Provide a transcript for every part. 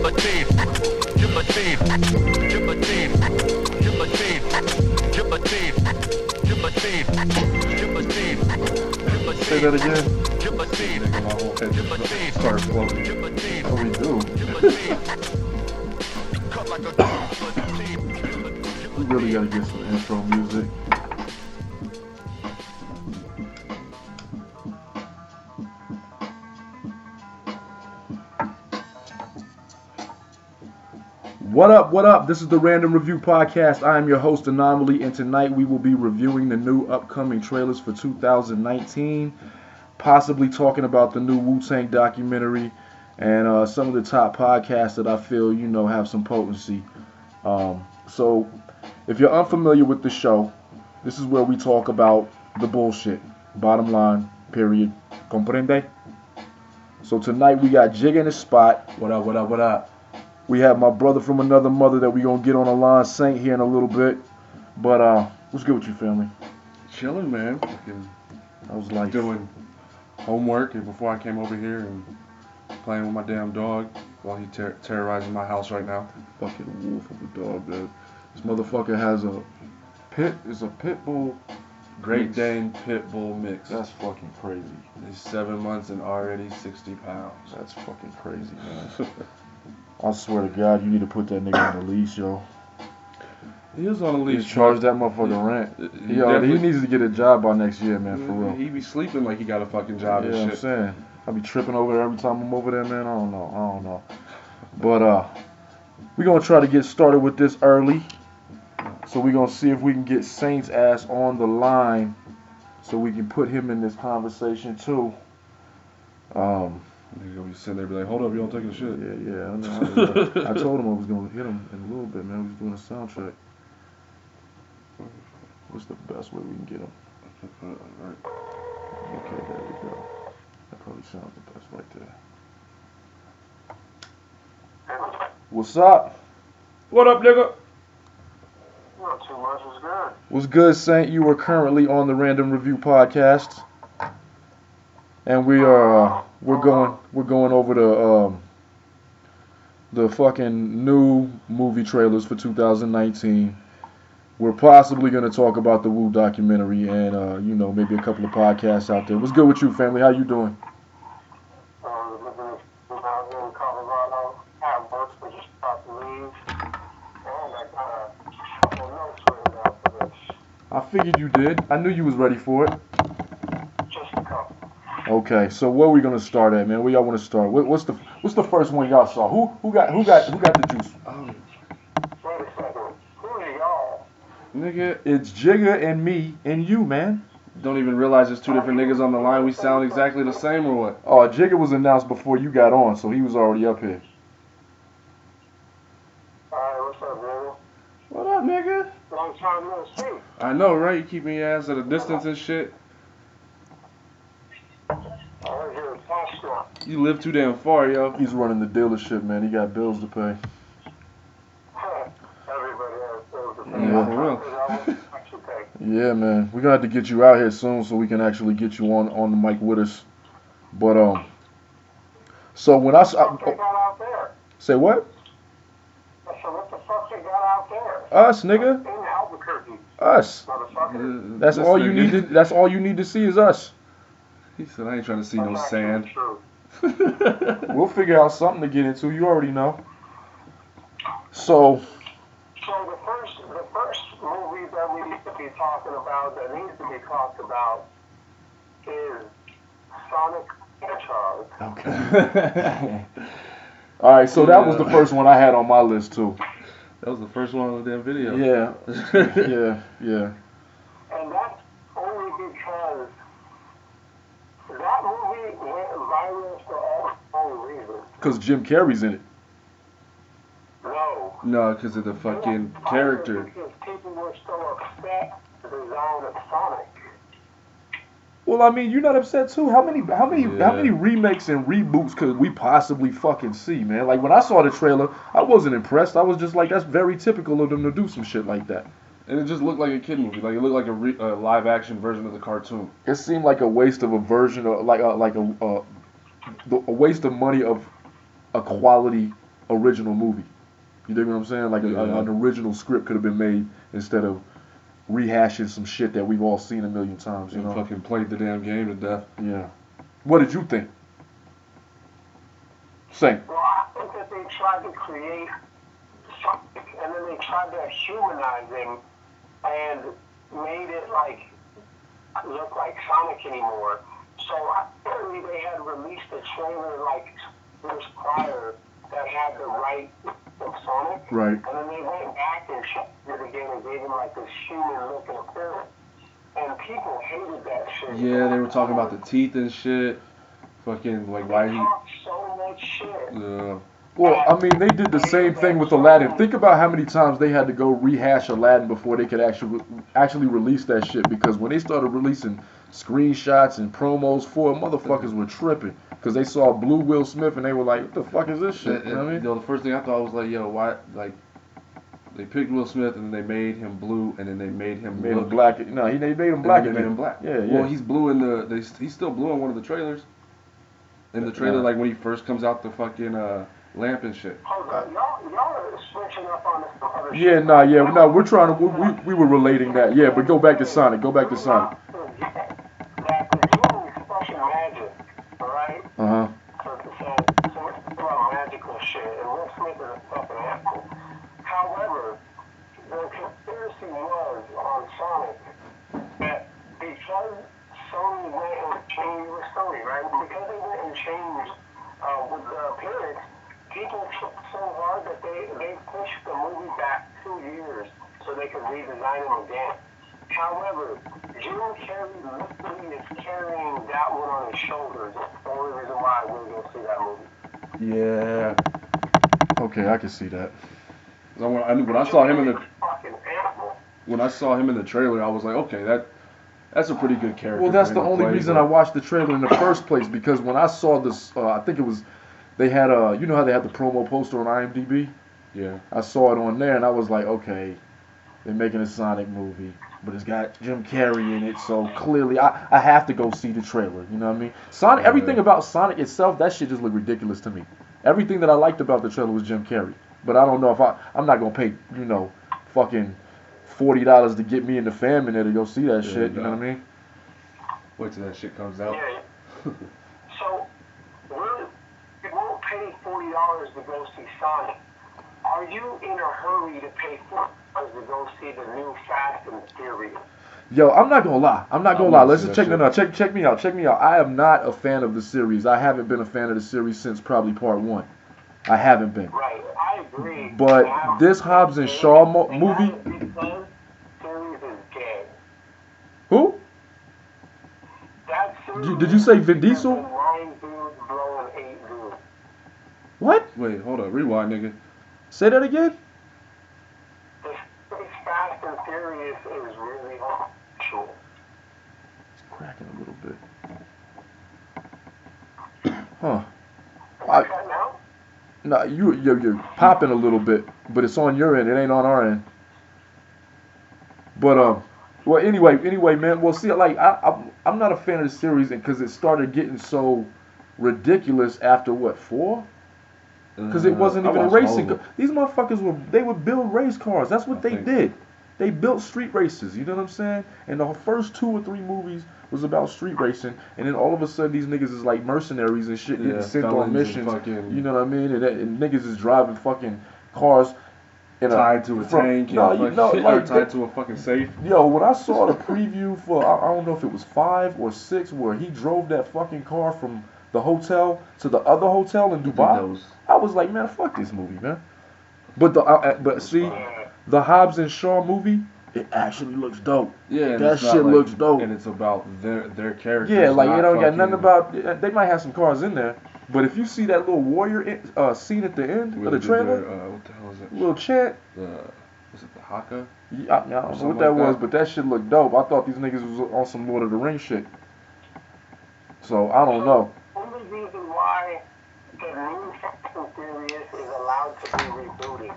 Say that again. Nigga, my whole head just started floating. Oh, we do. We really gotta get some intro music. What up, what up? This is the Random Review Podcast. I am your host, Anomaly, and tonight we will be reviewing the new upcoming trailers for 2019, possibly talking about the new Wu-Tang documentary, and some of the top podcasts that I feel, have some potency. So, if you're unfamiliar with the show, this is where we talk about the bullshit. Bottom line, period. Comprende? So tonight we got Jigga in the spot. What up, what up, what up? We have my brother from another mother that we gonna get on the line, Saint, here in a little bit. But what's good with you, family? Chilling, man. I was like doing homework before I came over here and playing with my damn dog while he terrorizing my house right now. Fucking wolf of a dog, man. This motherfucker has a pit bull. Great mix. Dane pit bull mix. That's fucking crazy. He's 7 months and already 60 pounds. That's fucking crazy, man. I swear to God, you need to put that nigga on the leash, yo. He is on a leash. Charge that motherfucker rent. He needs to get a job by next year, man, for real. He be sleeping like he got a fucking job and shit. I'm saying. I be tripping over there every time I'm over there, man. I don't know. But we gonna try to get started with this early. So we gonna see if we can get Saint's ass on the line so we can put him in this conversation too. He's gonna be sitting there and be like, hold up, you don't take a shit. Yeah, I know. I told him I was gonna hit him in a little bit, man. We was doing a sound check. What's the best way we can get him? Right. Okay, there we go. That probably sounds the best right there. What's up? What up, nigga? Not too much, was good. What's good, Saint? You are currently on the Random Review Podcast, and we're going over the fucking new movie trailers for 2019. We're possibly going to talk about the Wu documentary and maybe a couple of podcasts out there. What's good with you, family? How you doing? Living out here in Colorado, at work, but just about to leave. And I got a couple notes written down for this. I figured you did. I knew you was ready for it. Just a couple. Okay, so where are we gonna start at, man? Where y'all want to start? What's the first one y'all saw? Who got the juice? Wait a second. Who are y'all? Nigga, It's Jigga and me and you, man. don't even realize there's two different niggas on the line. We sound exactly the same or what? Oh, Jigga was announced before you got on, so he was already up here. Alright, what's up, brother? What up, nigga? Long time no see. I know, right? You keeping your ass at a distance and shit. I heard you're in Pasco. You live too damn far, yo. He's running the dealership, man. He got bills to pay. Everybody has bills to pay. Yeah, for real. Yeah, man. We're gonna have to get you out here soon so we can actually get you on the mic with us. But so when What the fuck they got out there? say what? I said, what the fuck they got out there? Us, nigga. In Albuquerque, Us. motherfucker. That's This all you nigga. need. That's all you need to see is us. He said, I ain't trying to see no That's sand. actually true. We'll figure out something to get into. You already know. So So the first movie that we need to be talking about, that needs to be talked about, is Sonic the Hedgehog. okay. All right. So that was the first one I had on my list too. That was the first one on the damn video. Yeah. Yeah. And that's only because that movie went viral for all the wrong reasons. Because Jim Carrey's in it. No. No, because of the fucking Viral character. Because people were so upset with the design of Sonic. Well, I mean, you're not upset too. How many remakes and reboots could we possibly fucking see, man? Like when I saw the trailer, I wasn't impressed. I was just like, that's very typical of them to do some shit like that. And it just looked like a kid movie. Like it looked like a live action version of the cartoon. It seemed like a waste of a version of a waste of money of a quality original movie. You dig what I'm saying? Like an original script could have been made instead of rehashing some shit that we've all seen a million times. You know, fucking played the damn game to death. Yeah. What did you think? Saint. Well, I think that they tried to create Sonic, and then they tried to humanize him and made it like look like Sonic anymore. So apparently they had released a trailer like years prior that had the right of Sonic. Right. And then they went back and shot it again and gave him like this human looking appearance. And people hated that shit. Yeah, they were talking about the teeth and shit. Fucking like why he talked so much shit. Yeah. Well, I mean, they did the same thing with Aladdin. Think about how many times they had to go rehash Aladdin before they could actually release that shit. Because when they started releasing screenshots and promos for it, motherfuckers were tripping. Because they saw Blue Will Smith and they were like, what the fuck is this shit? You know what I mean? The first thing I thought was like, yo, why? Like, they picked Will Smith and then they made him blue and then they made him black. No, they made him black. They made him black. Yeah. Well, he's blue in he's still blue in one of the trailers. In the trailer, like when he first comes out the fucking lamp and shit. Hold on, y'all are switching up on this other shit. Yeah, no, we're trying to, we were relating that. Yeah, but go back to Sonic. That the genie is fucking magic, alright? Uh-huh. So it's about magical shit, and Will Smith is a fucking asshole. However, the conspiracy was on Sonic that because Sony went and changed with Sony, right? Because they went and changed with the appearance, people tripped so hard that they pushed the movie back 2 years so they could redesign him again. However, Jim Carrey literally is carrying that one on his shoulders. That's the only reason why I will go see that movie. Yeah. Okay, I can see that. When I saw him in the trailer, I was like, okay, that's a pretty good character. Well, that's the only reason I watched the trailer in the first place, because when I saw this, I think it was, they had you know how they had the promo poster on IMDb? Yeah. I saw it on there and I was like, okay, they're making a Sonic movie, but it's got Jim Carrey in it, so clearly I have to go see the trailer, you know what I mean? Sonic, everything about Sonic itself, that shit just looked ridiculous to me. Everything that I liked about the trailer was Jim Carrey, but I don't know if I'm not going to pay, fucking $40 to get me and the fam in there to go see that shit, you know what I mean? Wait till that shit comes out. Yeah. So, we won't pay $40 to go see Sonic. Are you in a hurry to pay $40 to go see the new Fast and Furious? Yo, I'm not gonna lie. Let's just check me out. I am not a fan of the series. I haven't been a fan of the series since probably part 1. I haven't been. Right, I agree. But this Hobbs and Shaw movie. Because series is gay. Who? That series Did you say Vin Diesel? 9 dudes blowing 8 dudes. What? Wait, hold up. Rewind, nigga. Say that again? The Fast and Furious is really homosexual. It's cracking a little bit. Huh. Now? No, you're popping a little bit, but it's on your end. It ain't on our end. But well, anyway, man. Well, see, like I'm not a fan of the series because it started getting so ridiculous after what 4? Because it wasn't even a racing. These motherfuckers would build race cars. That's what they did. They built street races. You know what I'm saying? And the first 2 or 3 movies was about street racing, and then all of a sudden these niggas is like mercenaries and shit, getting sent on missions. You know what I mean? And niggas is driving fucking cars tied to a tank. Tied to a fucking safe. Yo, when I saw the preview for I don't know if it was 5 or 6, where he drove that fucking car from the hotel to the other hotel in Dubai, I was like, man, fuck this movie, man. But see, the Hobbs and Shaw movie, it actually looks dope. Yeah, that shit looks dope. And it's about their characters. Yeah, like it don't got nothing about. They might have some cars in there, but if you see that little warrior scene at the end of the trailer, what the hell is it? Little chant. Was it the Haka? Yeah, I don't know what that was, but that shit looked dope. I thought these niggas was on some Lord of the Rings shit. So I don't know. The only reason why the new Fast and Furious is allowed to be rebooted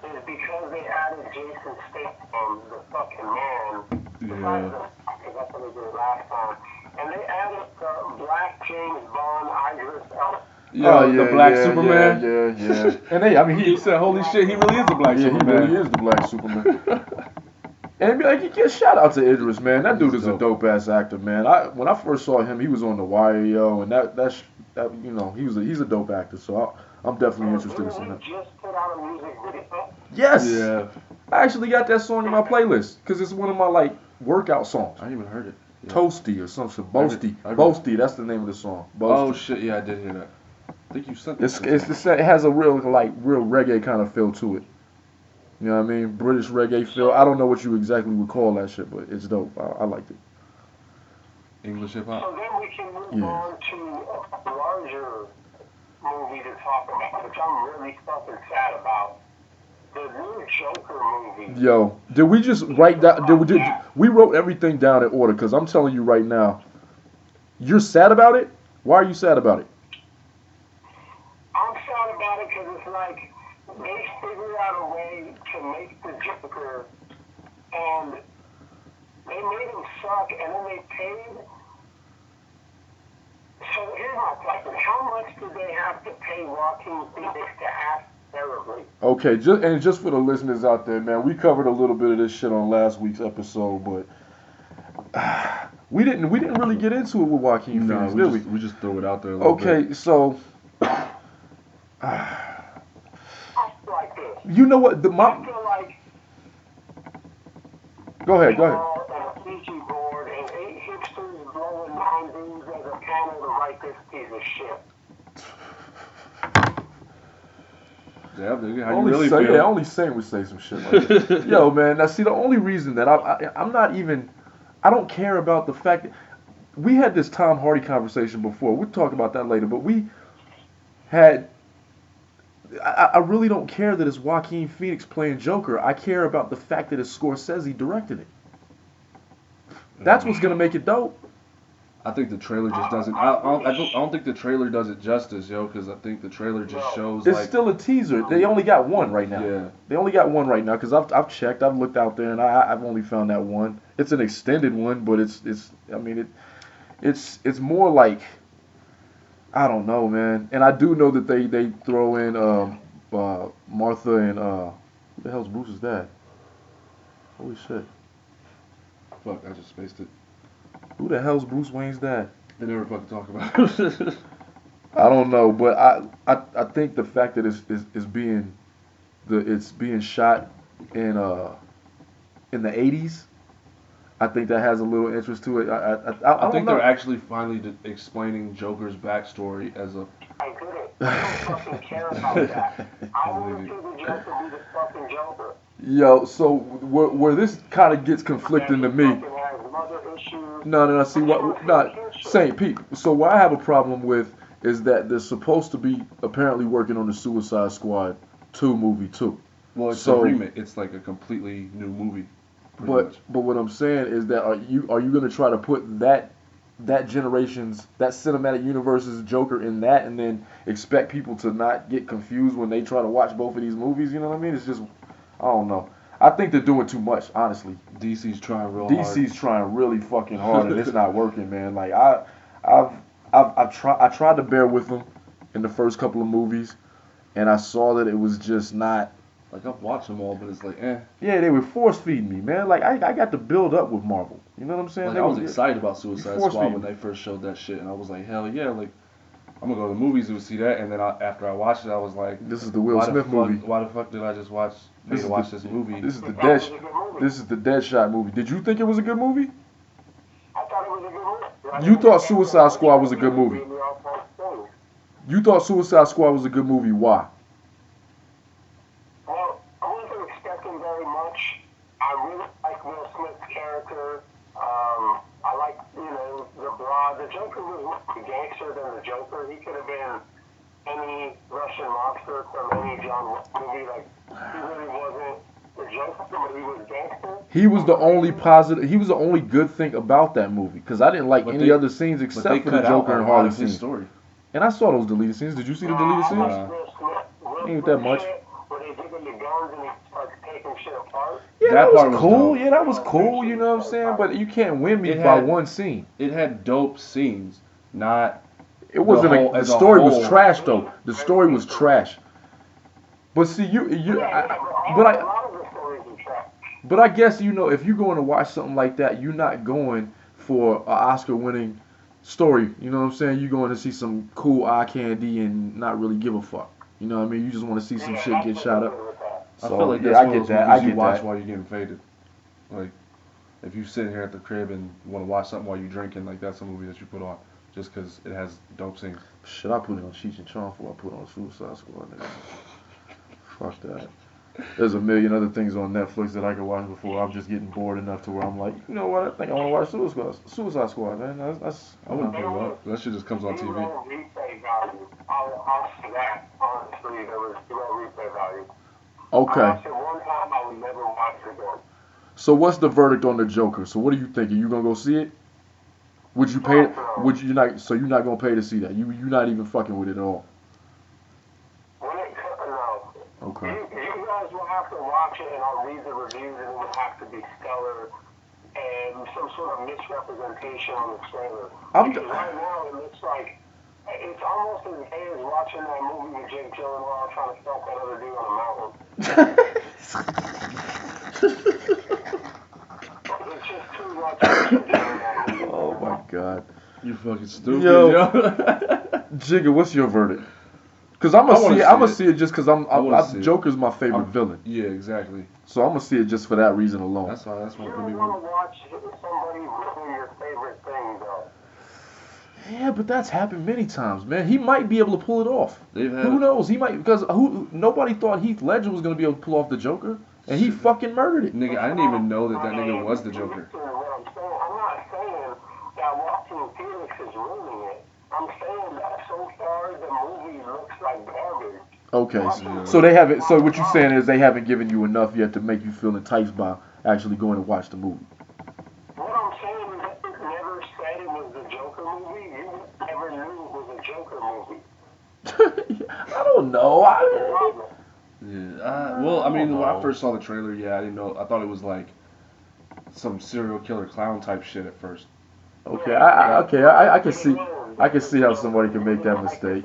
is because they added Jason Statham, the fucking man. Yeah. Because that's what they did last time. And they added Black James Bond, Idris Elba. Yo, the Black Superman. Yeah. And I mean, He said, "Holy shit, he really is the Black Superman." he really is the Black Superman. And like, you get shout out to Idris, man. That dude is a dope ass actor, man. When I first saw him, he was on The Wire, yo, and that you know, he's a dope actor. So I'm definitely interested in seeing that. Just put out a music video. Yes. Yeah. I actually got that song in my playlist because it's one of my like workout songs. I even heard it. Yeah. Toasty or something. Boasty. I heard. Boasty. That's the name of the song. Boasty. Oh shit! Yeah, I did hear that. I think you sent it. It has a real reggae kind of feel to it. You know what I mean? British reggae feel. I don't know what you exactly would call that shit, but it's dope. I liked it. English hip hop. So then we can move on to a larger movie to talk about, which I'm really fucking sad about. The new Joker movie. Yo, did we just write down? We wrote everything down in order? Because I'm telling you right now, you're sad about it. Why are you sad about it? I'm sad about it because it's like they figured out a way to make the Joker, and they made him suck, and then they paid. So here's my question: how much did they have to pay Joaquin Phoenix to act terribly? Okay, just for the listeners out there, man, we covered a little bit of this shit on last week's episode, but we didn't really get into it with Joaquin Phoenix, did we? We just throw it out there a little bit. Okay, so Like this. you know what? I feel like Go ahead. and a Fiji board and 8 hipsters blowing 9 dudes as a panel to write this piece of shit. Yeah, nigga, how you really feel? Yeah, only Saint would say some shit like that. Yo, man, now see, the only reason that I'm not even, I don't care about the fact that we had this Tom Hardy conversation before. We'll talk about that later, but we had, I really don't care that it's Joaquin Phoenix playing Joker. I care about the fact that it's Scorsese directed it. That's what's going to make it dope. I think the trailer just doesn't. I don't think the trailer does it justice, yo. Because I think the trailer just shows It's still a teaser. They only got one right now. Yeah. They only got one right now because I've checked. I've looked out there and I've only found that one. It's an extended one, but it's more like, I don't know, man. And I do know that they throw in Martha and who the hell's Bruce's dad? Holy shit. Fuck, I just spaced it. Who the hell's Bruce Wayne's dad? They never fucking talk about it. I don't know, but I think the fact that it's being shot in the 80s, I think that has a little interest to it. I think don't know. they're actually finally explaining Joker's backstory as a. I couldn't. I don't fucking care about that. I want to see the Joker be the fucking Joker. Yo, so where this kind of gets conflicting to me. No. See what? Not Saint Pete. So what I have a problem with is that they're supposed to be apparently working on the Suicide Squad 2 movie too. Well, it's a remake. It's like a completely new movie. But what I'm saying is that are you going to try to put that generation's, that cinematic universe's Joker in that, and then expect people to not get confused when they try to watch both of these movies? You know what I mean? It's just, I don't know. I think they're doing too much, honestly. DC's trying real hard. DC's trying really fucking hard, and it's not working, man. Like I tried to bear with them in the first couple of movies, and I saw that it was just not. Like, I've watched them all, but it's like, eh. Yeah, they were force feeding me, man. Like I got to build up with Marvel. You know what I'm saying? Like, I was excited about Suicide Squad when they first showed that shit, and I was like, hell yeah, like, I'm gonna go to the movies to see that. And then after I watched it, I was like, this is the Will Smith movie. Why the fuck did I just watch this movie? This is the Deadshot movie. Did you think it was a good movie? I thought it was a good movie. You thought Suicide Squad was a good movie. You thought Suicide Squad was a good movie. Why? Well, I wasn't expecting very much. I really like Will Smith's character. I like, the broad. The Joker was more a gangster than the Joker. He could have been any Russian mobster from any John Wick movie. Like, he really wasn't the Joker, but he was gangster. He was the only positive. He was the only good thing about that movie because I didn't like any other scenes except for the Joker and Harley scenes. Story. And I saw those deleted scenes. Did you see the deleted scenes? Ain't that much. Where they give him the guns and he starts taking shit apart. Yeah, that was cool. Yeah, that was cool. You know what I'm saying? But you can't win me by one scene. It had dope scenes, not. It wasn't the story was trash though. The story was trash. But see, but I guess if you're going to watch something like that, you're not going for an Oscar-winning story. You know what I'm saying? You're going to see some cool eye candy and not really give a fuck. You know what I mean? You just want to see some shit get shot up. So, I feel like that's one of those movies you watch while you're getting faded. Like, if you're sitting here at the crib and you want to watch something while you're drinking, like that's a movie that you put on just because it has dope scenes. Shit, I put it on Cheech and Chong before I put on Suicide Squad. Nigga. Fuck that. There's a million other things on Netflix that I could watch before I'm just getting bored enough to where I'm like, you know what? I think I want to watch Suicide Squad, man. I wouldn't put it up. That shit just comes on TV. I'll say that. Honestly, there was zero replay value. Okay. I watched it one time. I would never watch it again. So what's the verdict on the Joker? So what are you thinking? You gonna go see it? Would you pay? Would you not? So you're not gonna pay to see that? You're not even fucking with it at all. No. Okay. You guys will have to watch it, and I'll read the reviews, and it will have to be stellar and some sort of misrepresentation on the trailer. Because right now it looks like it's almost as gay as watching that movie with Jake Gyllenhaal trying to stalk that other dude on a mountain. It's just too much. Oh my god. You fucking stupid, yo. Jigga, what's your verdict? Because I'm gonna see it just because Joker's my favorite villain. Yeah, exactly. So I'm gonna see it just for that reason alone. That's why. That's what. You don't want to watch somebody ruin your favorite thing, though. Yeah, but that's happened many times, man. He might be able to pull it off. Who knows? He might because nobody thought Heath Ledger was gonna be able to pull off the Joker, and he fucking murdered it. Nigga, I didn't even know that nigga was the Joker. I'm not saying that Joaquin Phoenix is ruining it. I'm saying that so far the movie looks like garbage. Okay, so they haven't. So what you're saying is they haven't given you enough yet to make you feel enticed by actually going to watch the movie. What I'm saying is that you never said it was the Joker movie. You never knew it was a Joker movie. I don't know. Well, I mean, when I first saw the trailer, I didn't know. I thought it was like some serial killer clown type shit at first. Okay, I can see how somebody can make that mistake.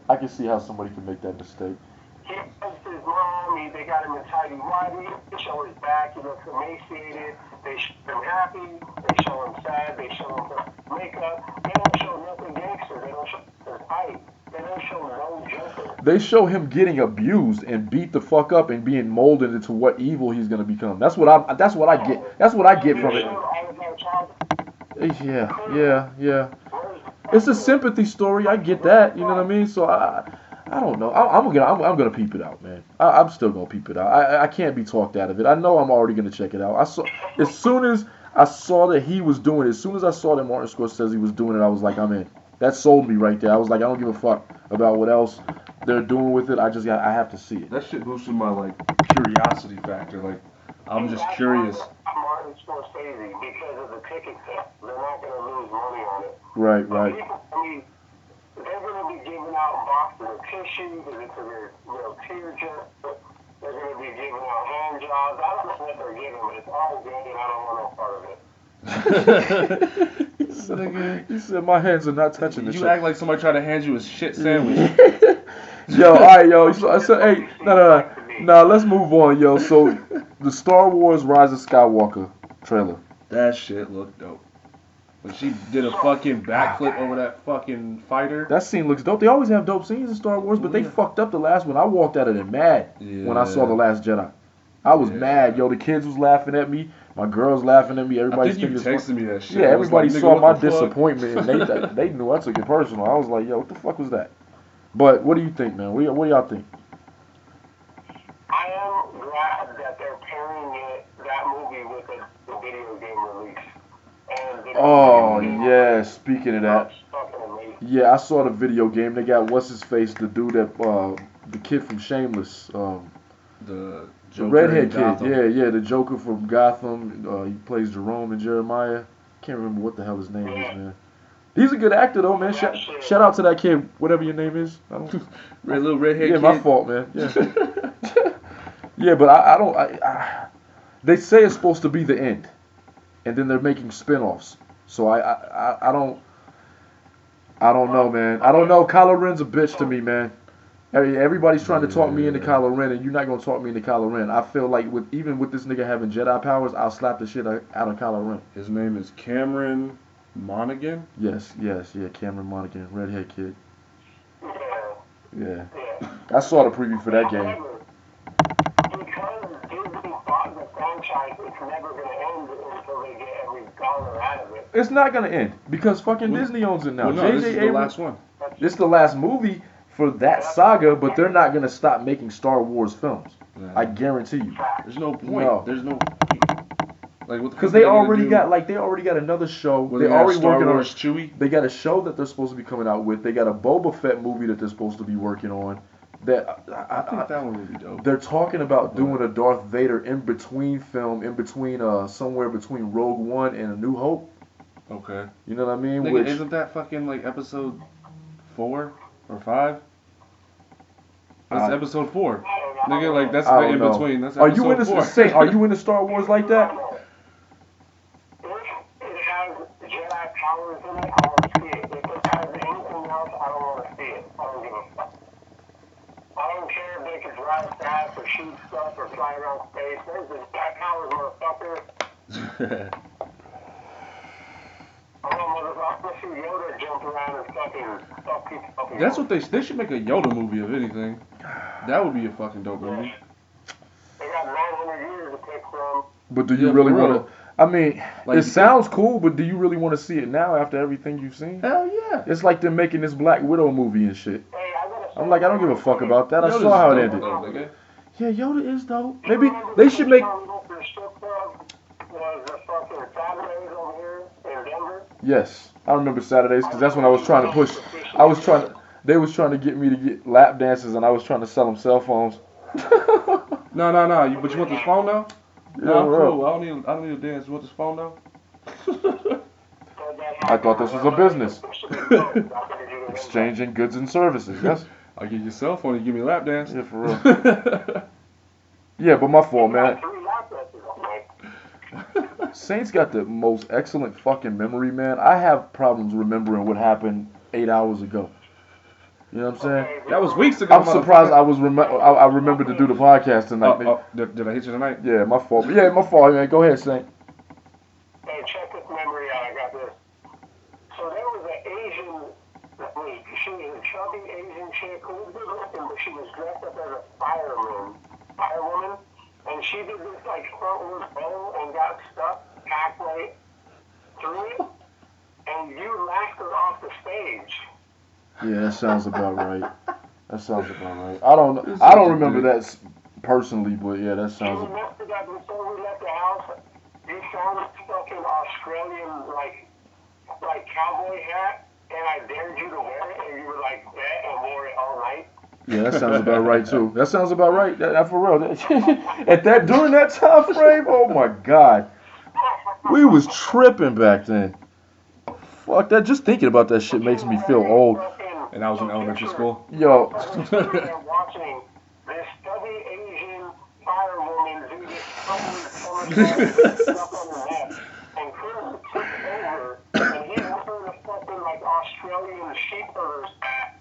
I can see how somebody can make that mistake. He loves his mom. They got him in tidy whitey. They show his back. He looks emaciated. They show him happy. They show him sad. They show him makeup. They don't show nothing gangster. They don't show his height. They don't show no Joker. They show him getting abused and beat the fuck up and being molded into what evil he's gonna become. That's what I get. That's what I get from it. Yeah. It's a sympathy story. I get that. You know what I mean? So I don't know. I'm gonna peep it out, man. I'm still gonna peep it out. I can't be talked out of it. I know I'm already gonna check it out. As soon as I saw that he was doing it, as soon as I saw that Martin Scorsese was doing it, I was like, I'm in. That sold me right there. I was like, I don't give a fuck about what else they're doing with it. I have to see it. That shit boosted my curiosity factor. Like, I'm just curious. Martin Scorsese, because of the ticket sales, they're not going to lose money on it. Right. People, they're going to be giving out boxes of tissues, and it's a tear jet. They're going to be giving out hand jobs. I don't know what they're giving, but it's all good, and I don't want no part of it. He said, my hands are not touching the shit. You act like somebody tried to hand you a shit sandwich. Yo, alright, yo. So I said, hey, no, let's move on, yo. So, the Star Wars Rise of Skywalker trailer. That shit looked dope. When she did a fucking backflip over that fucking fighter. That scene looks dope. They always have dope scenes in Star Wars, but they fucked up the last one. I walked out of there mad when I saw The Last Jedi. I was mad. Yo, the kids was laughing at me. My girls laughing at me. Everybody's I think you texted me that shit. Yeah, everybody saw my disappointment, and they knew I took it personal. I was like, yo, what the fuck was that? But what do you think, man? What do y'all think? I am glad that they're pairing that movie with the video game release. Speaking of that. Yeah, I saw the video game. They got what's-his-face, the dude that, the kid from Shameless. The redhead kid. Yeah, the Joker from Gotham. He plays Jerome and Jeremiah. Can't remember what the hell his name is, man. He's a good actor, though, man. Shout out to that kid, whatever your name is. Little redhead kid. Yeah, my fault, man. Yeah, yeah, but I don't. They say it's supposed to be the end, and then they're making spin-offs. So I don't. I don't know, man. I don't know. Kylo Ren's a bitch to me, man. Everybody's trying to talk me into Kylo Ren, and you're not gonna talk me into Kylo Ren. I feel like even with this nigga having Jedi powers, I'll slap the shit out of Kylo Ren. His name is Cameron Monaghan? Yes, Cameron Monaghan, redhead kid. Yeah. I saw the preview for that game. Because Disney bought the franchise, it's never going to end until they get every dollar out of it. It's not going to end because fucking Disney owns it now. Well, no, this is the last one. This is the last movie for that saga, but they're not going to stop making Star Wars films. Yeah. I guarantee you. There's no point. No. There's no like what because they already got another show. They already working on Chewie. They got a show that they're supposed to be coming out with. They got a Boba Fett movie that they're supposed to be working on. That I think that one would be dope. They're talking about doing a Darth Vader in between film, somewhere between Rogue One and A New Hope. Okay. You know what I mean? Nigga, isn't that fucking like episode 4 or 5? That's episode 4. Nigga, like that's the in between. That's episode 4. Are you into Saint? Are you into Star Wars like that? If it has Jedi powers in it, I want to see it. If it has anything else, I don't want to see it. I don't give a fuck. I don't care if they can drive fast or shoot stuff or fly around space. There's the Jedi powers, motherfucker. I want to see Yoda jump around and fucking fuck people up. That's what they should make a Yoda movie of anything. That would be a fucking dope movie. They got 900 years to pick from. But do you really want to? I mean, like, it sounds cool, but do you really want to see it now after everything you've seen? Hell yeah. It's like they're making this Black Widow movie and shit. I'm like, I don't give a fuck about that. I saw how it ended. Yeah, Yoda is dope. Maybe they should make. Yes, I remember Saturdays because that's when I was trying to push. They was trying to get me to get lap dances, and I was trying to sell them cell phones. No. But you want this phone though? No, cool. I don't need a dance. You want this phone though? I thought this was a business. Exchanging goods and services. Yes. I'll give you your cell phone and give me a lap dance. Yeah, for real. Yeah, but my fault, man. Saint's got the most excellent fucking memory, man. I have problems remembering what happened 8 hours ago. You know what I'm saying? That was weeks ago. I'm surprised I remembered to do the podcast tonight. Did I hit you tonight? Yeah, my fault. Yeah, my fault, man. Go ahead, Saint. Hey, check this memory out. I got this. So there was an Asian, she was a chubby Asian chick who was good looking, but she was dressed up as a firewoman, and she did this like frontward bow and got stuck halfway through it, and you laughed her off the stage. Yeah, that sounds about right. I don't remember that personally, but yeah, that sounds. You remember that before we left the house, you found this fucking Australian like cowboy hat, and I dared you to wear it, and you were like, bet, and wore it all night. Yeah, that sounds about right too. That sounds about right. That for real. During that time frame, oh my God, we was tripping back then. Fuck that. Just thinking about that shit makes me feel old. And I was in elementary school. Yo. Watching this stubby Asian firewoman do this stuff on the net, and Chris took over, and he's wearing a fucking like Australian sheepherder's hat,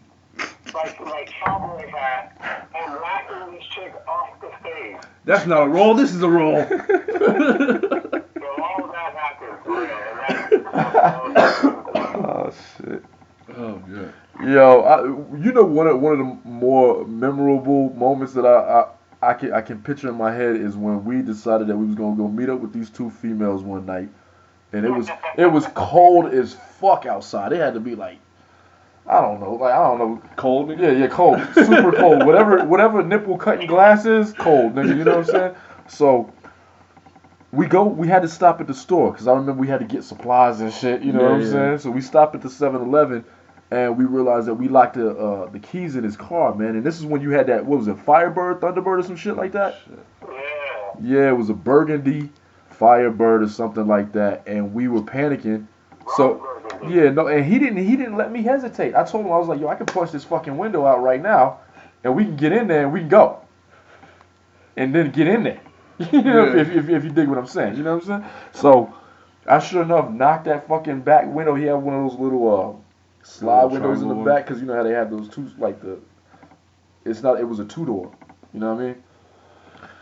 like cowboy hat, and laughing this chick off the stage. That's not a roll. This is a roll. So all of that happened for real. Oh shit. Oh good. Yo, one of the more memorable moments that I can picture in my head is when we decided that we was gonna go meet up with these two females one night, and it was cold as fuck outside. It had to be like I don't know, cold. Nigga? Yeah, cold, super cold. Whatever nipple cutting glass is, cold, nigga. You know what I'm saying? So we had to stop at the store because I remember we had to get supplies and shit. You know what I'm saying? So we stopped at the 7-Eleven. And we realized that we locked the keys in his car, man. And this is when you had that, what was it, Firebird, Thunderbird or some shit like that? Yeah, it was a burgundy Firebird or something like that. And we were panicking. So, yeah, no, and he didn't let me hesitate. I told him, I was like, yo, I can punch this fucking window out right now, and we can get in there and we can go. And then get in there. You know, if you dig what I'm saying. You know what I'm saying? So, I sure enough knocked that fucking back window. He had one of those little slide windows in the back, because you know how they have those two, like it was a 2-door. You know what I mean?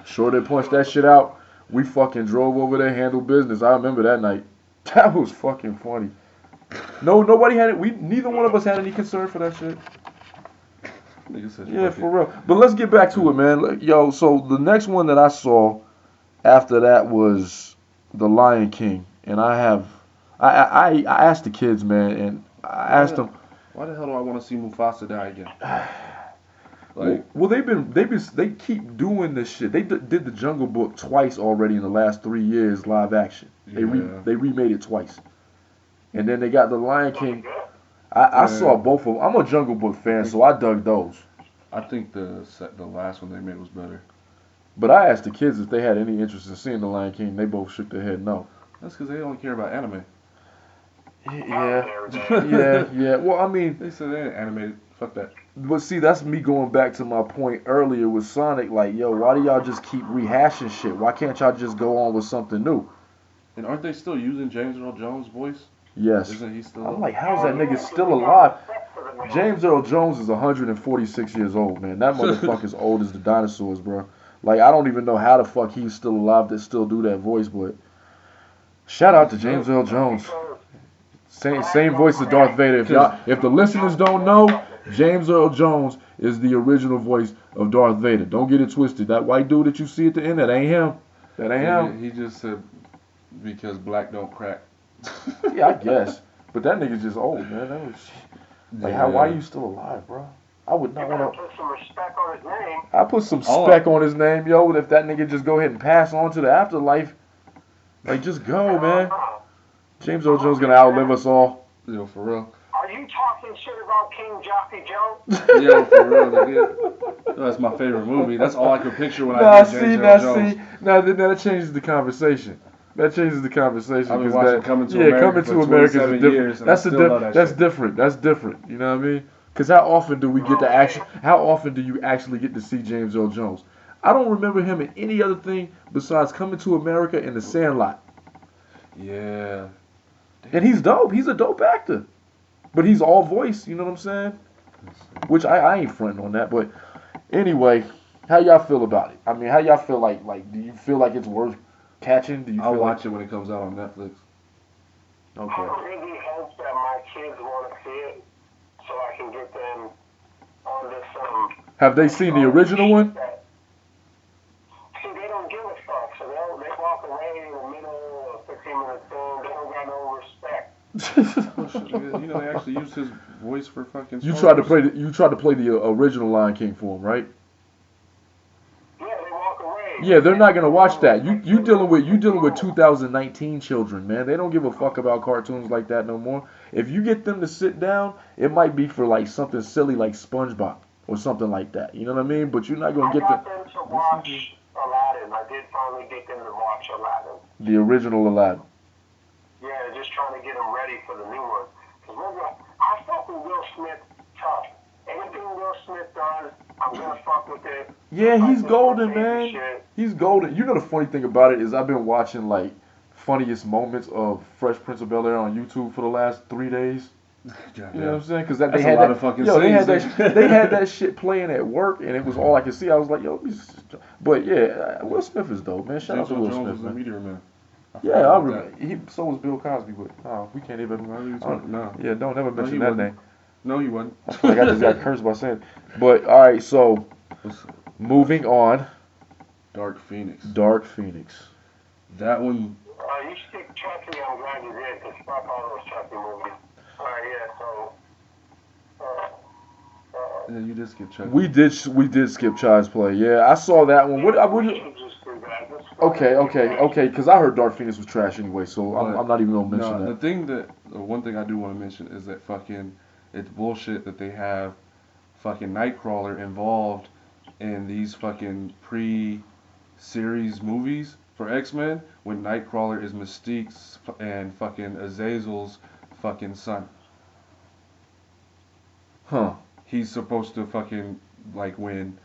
Sure, they punched that shit out. We fucking drove over there, handled business. I remember that night. That was fucking funny. No, nobody had it. Neither one of us had any concern for that shit. Yeah, for real. But let's get back to it, man. Yo, so the next one that I saw after that was The Lion King, and I asked the kids, man, and I asked them, why the hell do I want to see Mufasa die again? Well, they keep doing this shit. They did the Jungle Book twice already in the last 3 years, live action. They remade it twice, and then they got The Lion King. I saw both of them. I'm a Jungle Book fan, so I dug those. I think the last one they made was better. But I asked the kids if they had any interest in seeing The Lion King. They both shook their head no. That's because they only care about anime. Yeah. Well, I mean, they said they ain't animated. Fuck that. But see, that's me going back to my point earlier with Sonic. Like, yo, why do y'all just keep rehashing shit? Why can't y'all just go on with something new? And aren't they still using James Earl Jones' voice? Yes. Isn't he still? I'm like, how's that nigga still alive? James Earl Jones is 146 years old, man. That motherfucker's old as the dinosaurs, bro. Like, I don't even know how the fuck he's still alive to still do that voice, but shout out to James Earl Jones. Same voice as Darth Vader. If the listeners don't know, James Earl Jones is the original voice of Darth Vader. Don't get it twisted. That white dude that you see at the end, that ain't him. That ain't him. He just said because black don't crack. Yeah, I guess. But that nigga's just old, man. That was like, why are you still alive, bro? I would not want to. Put some respect on his name. I put some spec on his name, yo. If that nigga just go ahead and pass on to the afterlife, like, just go, man. James Earl Jones gonna outlive us all. Yo, for real. Are you talking shit about King Jockey Jones? Yo, for real. That's my favorite movie. That's all I could picture when I hear James Earl Jones. Now that changes the conversation. That changes the conversation. I've been watching Coming to America Coming to America is different. Years, that's different. That's different. You know what I mean? Because how often do we get to how often do you actually get to see James Earl Jones? I don't remember him in any other thing besides Coming to America and The Sandlot. Yeah. And he's dope. He's a dope actor. But he's all voice, you know what I'm saying? Which I ain't fronting on that. But anyway, how y'all feel about it? I mean, how y'all feel like do you feel like it's worth catching? Do you I'll feel watch it when it comes out on Netflix. Okay. I really hope that my kids want to see it so I can get them on this. Have they seen the original one? See, they don't give a fuck, so they walk away in the middle of 15 minutes in. They don't got no respect. You know, they actually used his voice for fucking. You tried to play the original Lion King for him, right? Yeah, they walk away. Yeah, they're not gonna watch that. You dealing with 2019 children, man. They don't give a fuck about cartoons like that no more. If you get them to sit down, it might be for like something silly like SpongeBob or something like that. You know what I mean? But you're not gonna get them to watch Aladdin. I did finally get them to watch Aladdin. The original Aladdin. Yeah, just trying to get them ready for the new one. Because I fuck with Will Smith tough. Anything Will Smith does, I'm gonna fuck with it. Yeah, he's golden, man. He's golden. You know the funny thing about it is I've been watching like funniest moments of Fresh Prince of Bel-Air on YouTube for the last 3 days. You know what I'm saying? Because they had they had that shit playing at work, and it was all I could see. I was like, yo, but yeah, Will Smith is dope, man. Shout out to Will Smith, man. Meteor Man. Yeah, I remember. So was Bill Cosby, but we can't even. No. Yeah, don't ever mention that name. No, he wasn't. I feel like I just got cursed by saying it. But all right, so moving on. Dark Phoenix. That one. You skip Chucky. I'm glad you did, because fuck all those Chucky movies. All right, yeah. So. Yeah, you did skip Chucky. We did skip Child's Play. Yeah, I saw that one. Okay. Because I heard Dark Phoenix was trash anyway, so I'm not even gonna mention that. The one thing I do want to mention is that it's bullshit that they have fucking Nightcrawler involved in these fucking pre-series movies for X-Men when Nightcrawler is Mystique's and fucking Azazel's fucking son. Huh. He's supposed to fucking, like, when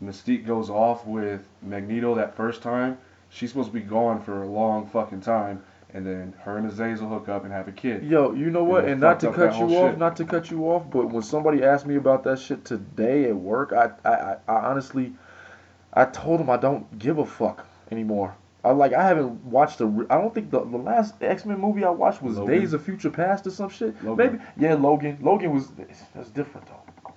Mystique goes off with Magneto that first time, she's supposed to be gone for a long fucking time, and then her and Azazel hook up and have a kid. Yo, you know what? And it And not fucked to up that cut you whole off, shit. not to cut you off, but when somebody asked me about that shit today at work, I honestly, I told him I don't give a fuck anymore. I haven't watched I don't think the last X-Men movie I watched was Logan. Days of Future Past or some shit. Logan. Maybe, yeah, Logan. Logan was, that's different though.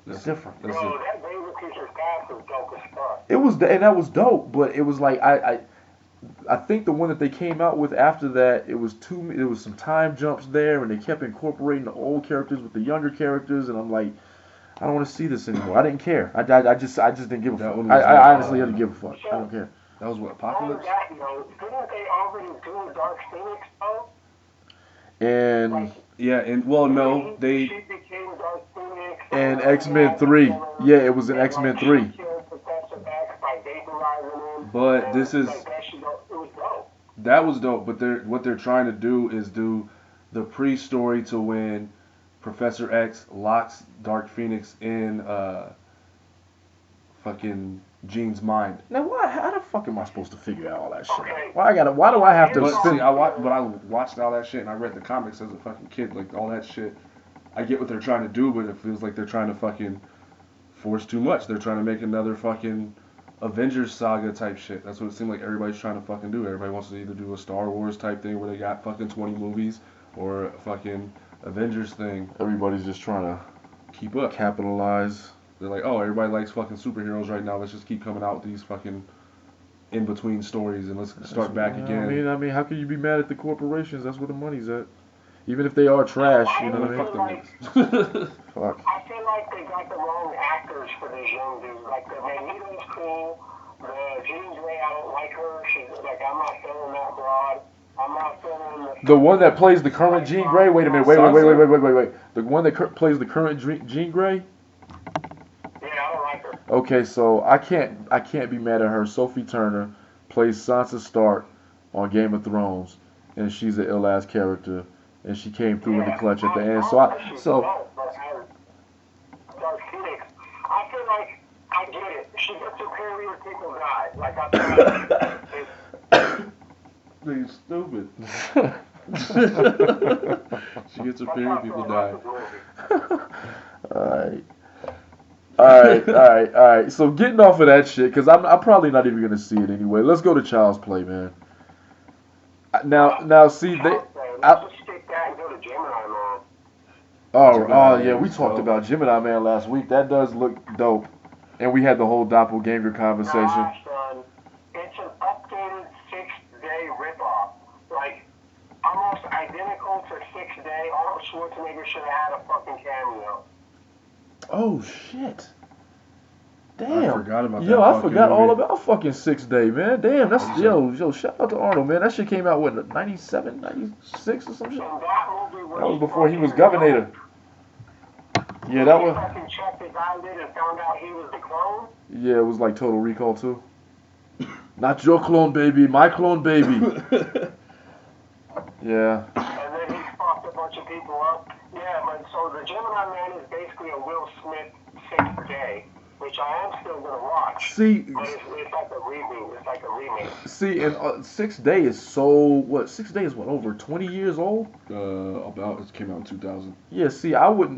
It's different. That's Yo, it. that Days of Future Past was dope as fuck. It was, and that was dope, but it was like, I think the one that they came out with after that, it was some time jumps there, and they kept incorporating the old characters with the younger characters, and I'm like, I don't want to see this anymore. I didn't care. I just didn't give a That fuck. one was I honestly didn't give a fuck. I don't care. That was what, On Apocalypse? that note, didn't they already do Dark Phoenix though? And Like, Yeah, and well, no, she they became Dark Phoenix. and X-Men 3. Yeah, it was in X-Men 3. She killed Professor X by vaporizing him. But and, this is- like, that shit, it was dope. that was dope. But what they're trying to do is do the pre-story to when Professor X locks Dark Phoenix in fucking Jean's mind. Now, how the fuck am I supposed to figure out all that shit? Okay. Why do I have to But spend? see, I watched all that shit and I read the comics as a fucking kid. Like all that shit, I get what they're trying to do, but it feels like they're trying to fucking force too much. They're trying to make another fucking Avengers saga type shit. That's what it seemed like everybody's trying to fucking do. Everybody wants to either do a Star Wars type thing where they got fucking 20 movies, or a fucking Avengers thing. Everybody's just trying to Keep up. capitalize. They're like, oh, everybody likes fucking superheroes right now. Let's just keep coming out with these fucking in between stories and let's start back again. I mean, how can you be mad at the corporations? That's where the money's at. Even if they are trash, you know what I Fuck mean? them niggas. Fuck. I feel like they got the wrong actors for these young dudes. Like the Magneto's cool. The Jean Grey, I don't like her. She's like, I'm not feeling that broad. I'm not feeling The one that plays the current Jean Grey. Wait a minute. Wait. The one that plays the current Jean Grey. Yeah, I don't like her. Okay, so I can't be mad at her. Sophie Turner plays Sansa Stark on Game of Thrones, and she's an ill ass character, and she came through in the clutch at the end. Dark Phoenix, I feel like I get it. She gets superior, people die. Like I feel like Nigga stupid. She gets her period, people die. Alright. So getting off of that shit, because I'm probably not even gonna see it anyway. Let's go to Child's Play, man. Now, see they. Let's just stick that and go to Gemini Man. Oh yeah, we talked about Gemini Man last week. That does look dope, and we had the whole doppelganger conversation. Gosh, son, it's an updated 6-day ripoff. Like, almost identical to 6 Day. Arnold Schwarzenegger should have had a fucking cameo. Oh shit. Damn. I forgot about that. Yo, I fucking forgot all movie. about fucking 6 Day, man. Damn, that's Awesome. yo, shout out to Arnold, man. That shit came out what, 97, 96 or some shit? And that movie was That was before he was fucking governor. dope. Yeah, that He was. fucking checked his eyelid and found out he was the clone. Yeah, it was like Total Recall too. Not your clone, baby. My clone, baby. Yeah. And then he fucked a bunch of people up. Yeah, but so the Gemini Man is basically a Will Smith 6th Day, which I am still gonna watch. See, But it's like a reboot. It's like a remake. and 6 Day is so what? 6 Day is what, over 20 years old? It came out in 2000. Yeah. See, I would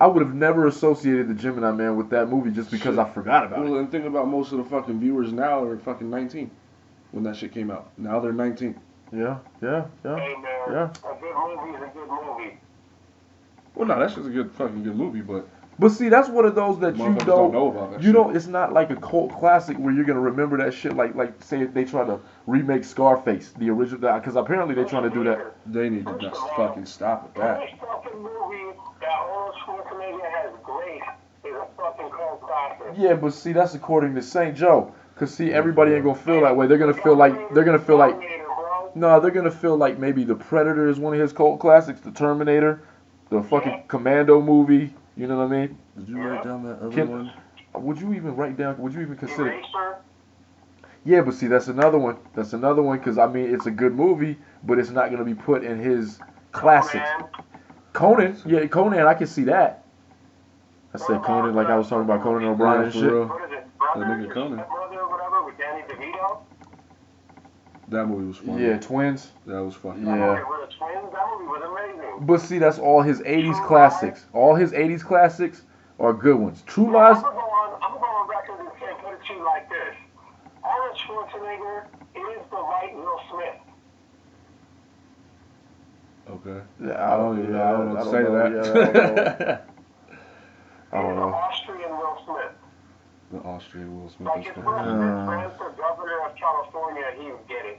have never associated the Gemini Man with that movie just because Shit. I forgot about it. Well, and think about most of the fucking viewers now are fucking 19 when that shit came out. Now they're 19. Yeah. Hey man, Yeah. a good movie is a good movie. Well, no, that's just a fucking good movie, but But see, that's one of those that you motherfuckers don't know about that you shit. don't. It's not like a cult classic where you're gonna remember that shit. Like say if they try to remake Scarface, the original, because apparently they're trying to do that. They need to just fucking stop with that. Any fucking movie that Arnold Schwarzenegger has graced is a fucking cult classic. Yeah, but see, that's according to St. Joe. Cause see, everybody ain't gonna feel that way. They're gonna feel like no, they're gonna feel like maybe The Predator is one of his cult classics, The Terminator, the fucking Commando movie. You know what I mean? Did you write down that other Can- one? Would you even write down? Would you even consider? Eraser. Yeah, but see, that's another one. That's another one because I mean, it's a good movie, but it's not gonna be put in his classics. Conan, yeah, Conan, I can see that. I said Conan like I was talking about Conan O'Brien and For shit. real. What is it? That Brother, nigga Conan. Brother or whatever with Danny DeVito? That movie was funny. Yeah, Twins. That was fucking. Yeah. That movie with the twins, that movie was amazing. But see, that's all his 80s classics. All his 80s classics are good ones. True Yeah, Lies. I'm gonna go on record and say, put it to you like this. Arnold Schwarzenegger is the right Will Smith. Okay. Yeah, I don't know know. to say that. Yeah, I don't He's the know. Austrian Will Smith. The Austrian Will Smith Like is if Will fucking. Smith ran for governor of California, he would get it.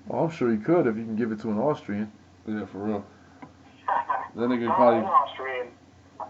Well, I'm sure he could if you can give it to an Austrian. Yeah, for real. Then they could Not probably. an Austrian,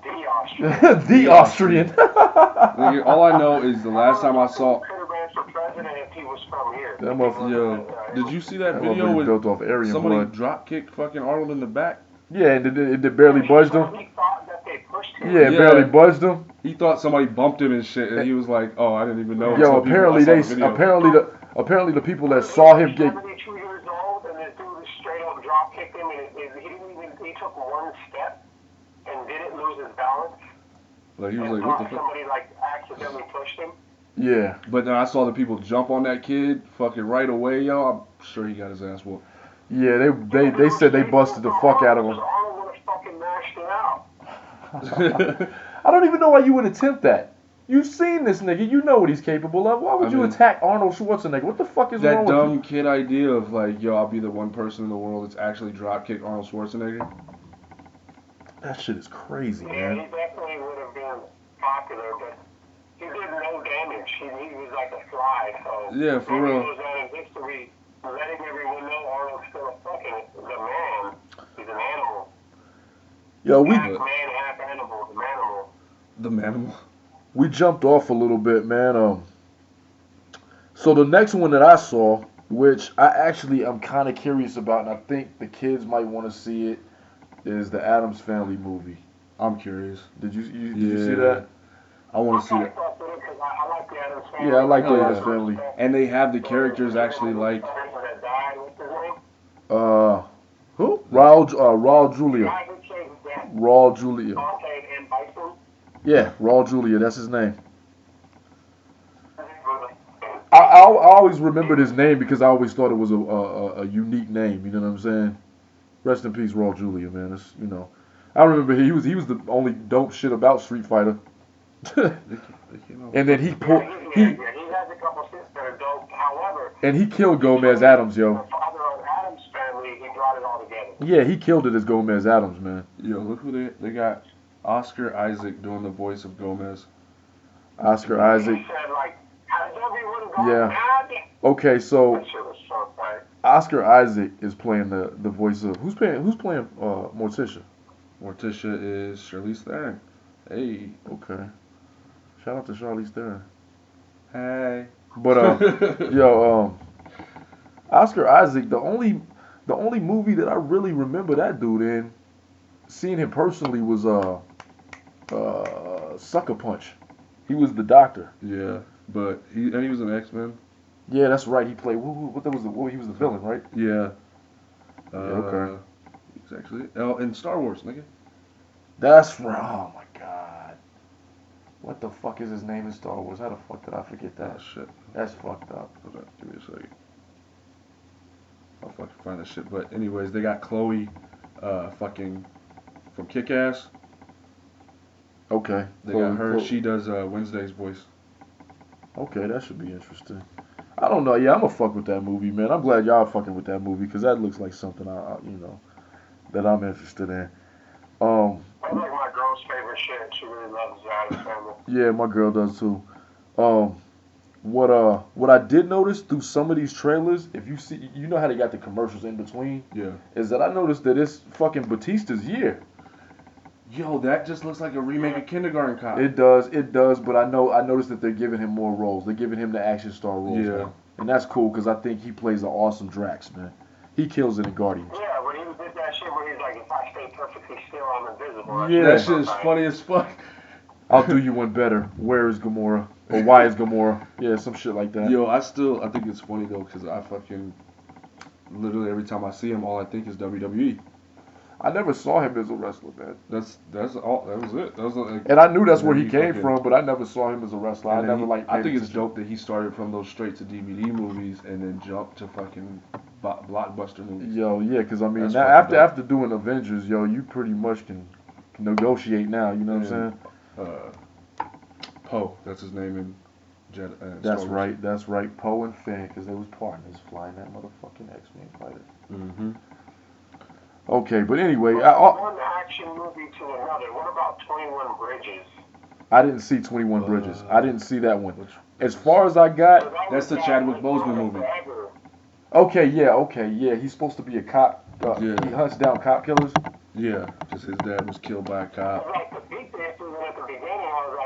the Austrian. The Austrian. All I know is the last time I saw. Could have ran for president if he was from here. That motherfucker. Yo, did you see that That video motherfucker's with built off Aryan somebody blood. drop kicked fucking Arnold in the back? Yeah, and it barely budged him. He thought that they pushed him. Yeah, it barely budged him. He thought somebody bumped him and shit, and he was like, "Oh, I didn't even know." Yo, until people- I saw the video. apparently the people that saw him get. 72 years old, and this dude straight up drop kicked him, and he didn't even. He took one step and didn't lose his balance. Like he was And like, "What the thought fuck?" somebody like accidentally pushed him. Yeah. But then I saw the people jump on that kid fucking right away, yo. I'm sure he got his ass whooped. Yeah, they said they busted the fuck out of him. Arnold would have fucking mashed him out. I don't even know why you would attempt that. You've seen this nigga. You know what he's capable of. Why would you attack Arnold Schwarzenegger? What the fuck is wrong That with dumb you? kid idea of like, yo, I'll be the one person in the world that's actually drop kicked Arnold Schwarzenegger. That shit is crazy, Yeah, man. he definitely would have been popular, but he did no damage. He was like a fly, so Yeah, for real. He goes down in history, letting everyone know Arnold's still a fucking the man. He's an animal. Yo, Half man, half animal. The manimal. The manimal. we jumped off a little bit, man. So the next one that I saw, which I actually am kind of curious about, and I think the kids might want to see it, is the Addams Family movie. I'm curious. Did you see that? I want to see it. I like the Addams Family. Yeah, I like the Oh, yeah. Addams Family. And they have the characters actually like. That died. What's his name? Who? Raul Julia. Guy who changed that. Raul Julia. Okay, and Bison. Yeah, Raul Julia. That's his name. I always remembered his name because I always thought it was a unique name. You know what I'm saying? Rest in peace, Raul Julia, man. That's, you know, I remember he was the only dope shit about Street Fighter. And then he pulled He has a couple things that are dope. However, and he killed Gomez Adams, yo. the father of Addams Family, he brought it all together. Yeah, he killed it as Gomez Adams, man. Yo, look who they got. Oscar Isaac doing the voice of Gomez. Oscar Isaac. He said, like, has everyone gone Yeah. mad? Okay, so That shit was so funny. Oscar Isaac is playing the voice of who's playing Morticia. Morticia is Charlize Theron. Hey. Okay. Shout out to Charlize Theron. Hey. But Oscar Isaac, the only movie that I really remember that dude in, seeing him personally was Sucker Punch. He was the doctor. Yeah, but he was an X-Men. Yeah, that's right. He played he was the villain, right? Yeah. Okay. He's actually in Star Wars, nigga. That's right. Oh my god. What the fuck is his name in Star Wars? How the fuck did I forget that? Oh shit. That's fucked up. Hold on, give me a second. I'll fucking find that shit. But anyways, they got Chloe, fucking from Kick-Ass. Okay. They got her. She does Wednesday's voice. Okay, that should be interesting. I don't know. Yeah, I'm gonna fuck with that movie, man. I'm glad y'all fucking with that movie because that looks like something that I'm interested in. That's like my girl's favorite shit. She really loves the Addams Family. Yeah, my girl does too. What I did notice through some of these trailers, if you see, you know how they got the commercials in between, Yeah. is that I noticed that it's fucking Batista's year. Yo, that just looks like a remake of Kindergarten Cop. It does, but I noticed that they're giving him more roles. They're giving him the action star roles. Yeah. Now. And that's cool because I think he plays an awesome Drax, man. He kills it in Guardians. Yeah, but he did that shit where he's like, if I stay perfectly still, I'm invisible. Yeah. That shit is funny as fuck. I'll do you one better. Where is Gamora? Or why is Gamora? Yeah, some shit like that. Yo, I think it's funny though, because I fucking literally every time I see him, all I think is WWE. I never saw him as a wrestler, man. That's all. That was it. That was like, And I knew that's and where then he came fucking- from, but I never saw him as a wrestler. I and then never he- like. I think it's dope that he started from those straight to DVD movies and then jumped to fucking blockbuster movies. Yo, yeah, because I mean, That's now fucking dope. after doing Avengers, yo, you pretty much can negotiate now. You know what I'm saying? Poe, that's his name in Jedi. That's Star Wars. right. That's right. Poe and Finn, because they was partners flying that motherfucking X-Men fighter. Mm-hmm. Okay, but anyway, one action movie to another. What about 21 Bridges? I didn't see 21 Bridges. I didn't see that one. Which- As far as I got, That's the Chadwick Boseman movie. okay, yeah. He's supposed to be a cop. Yeah. He hunts down cop killers. Yeah, just his dad was killed by a cop. Like the beat there, so at the beginning, I was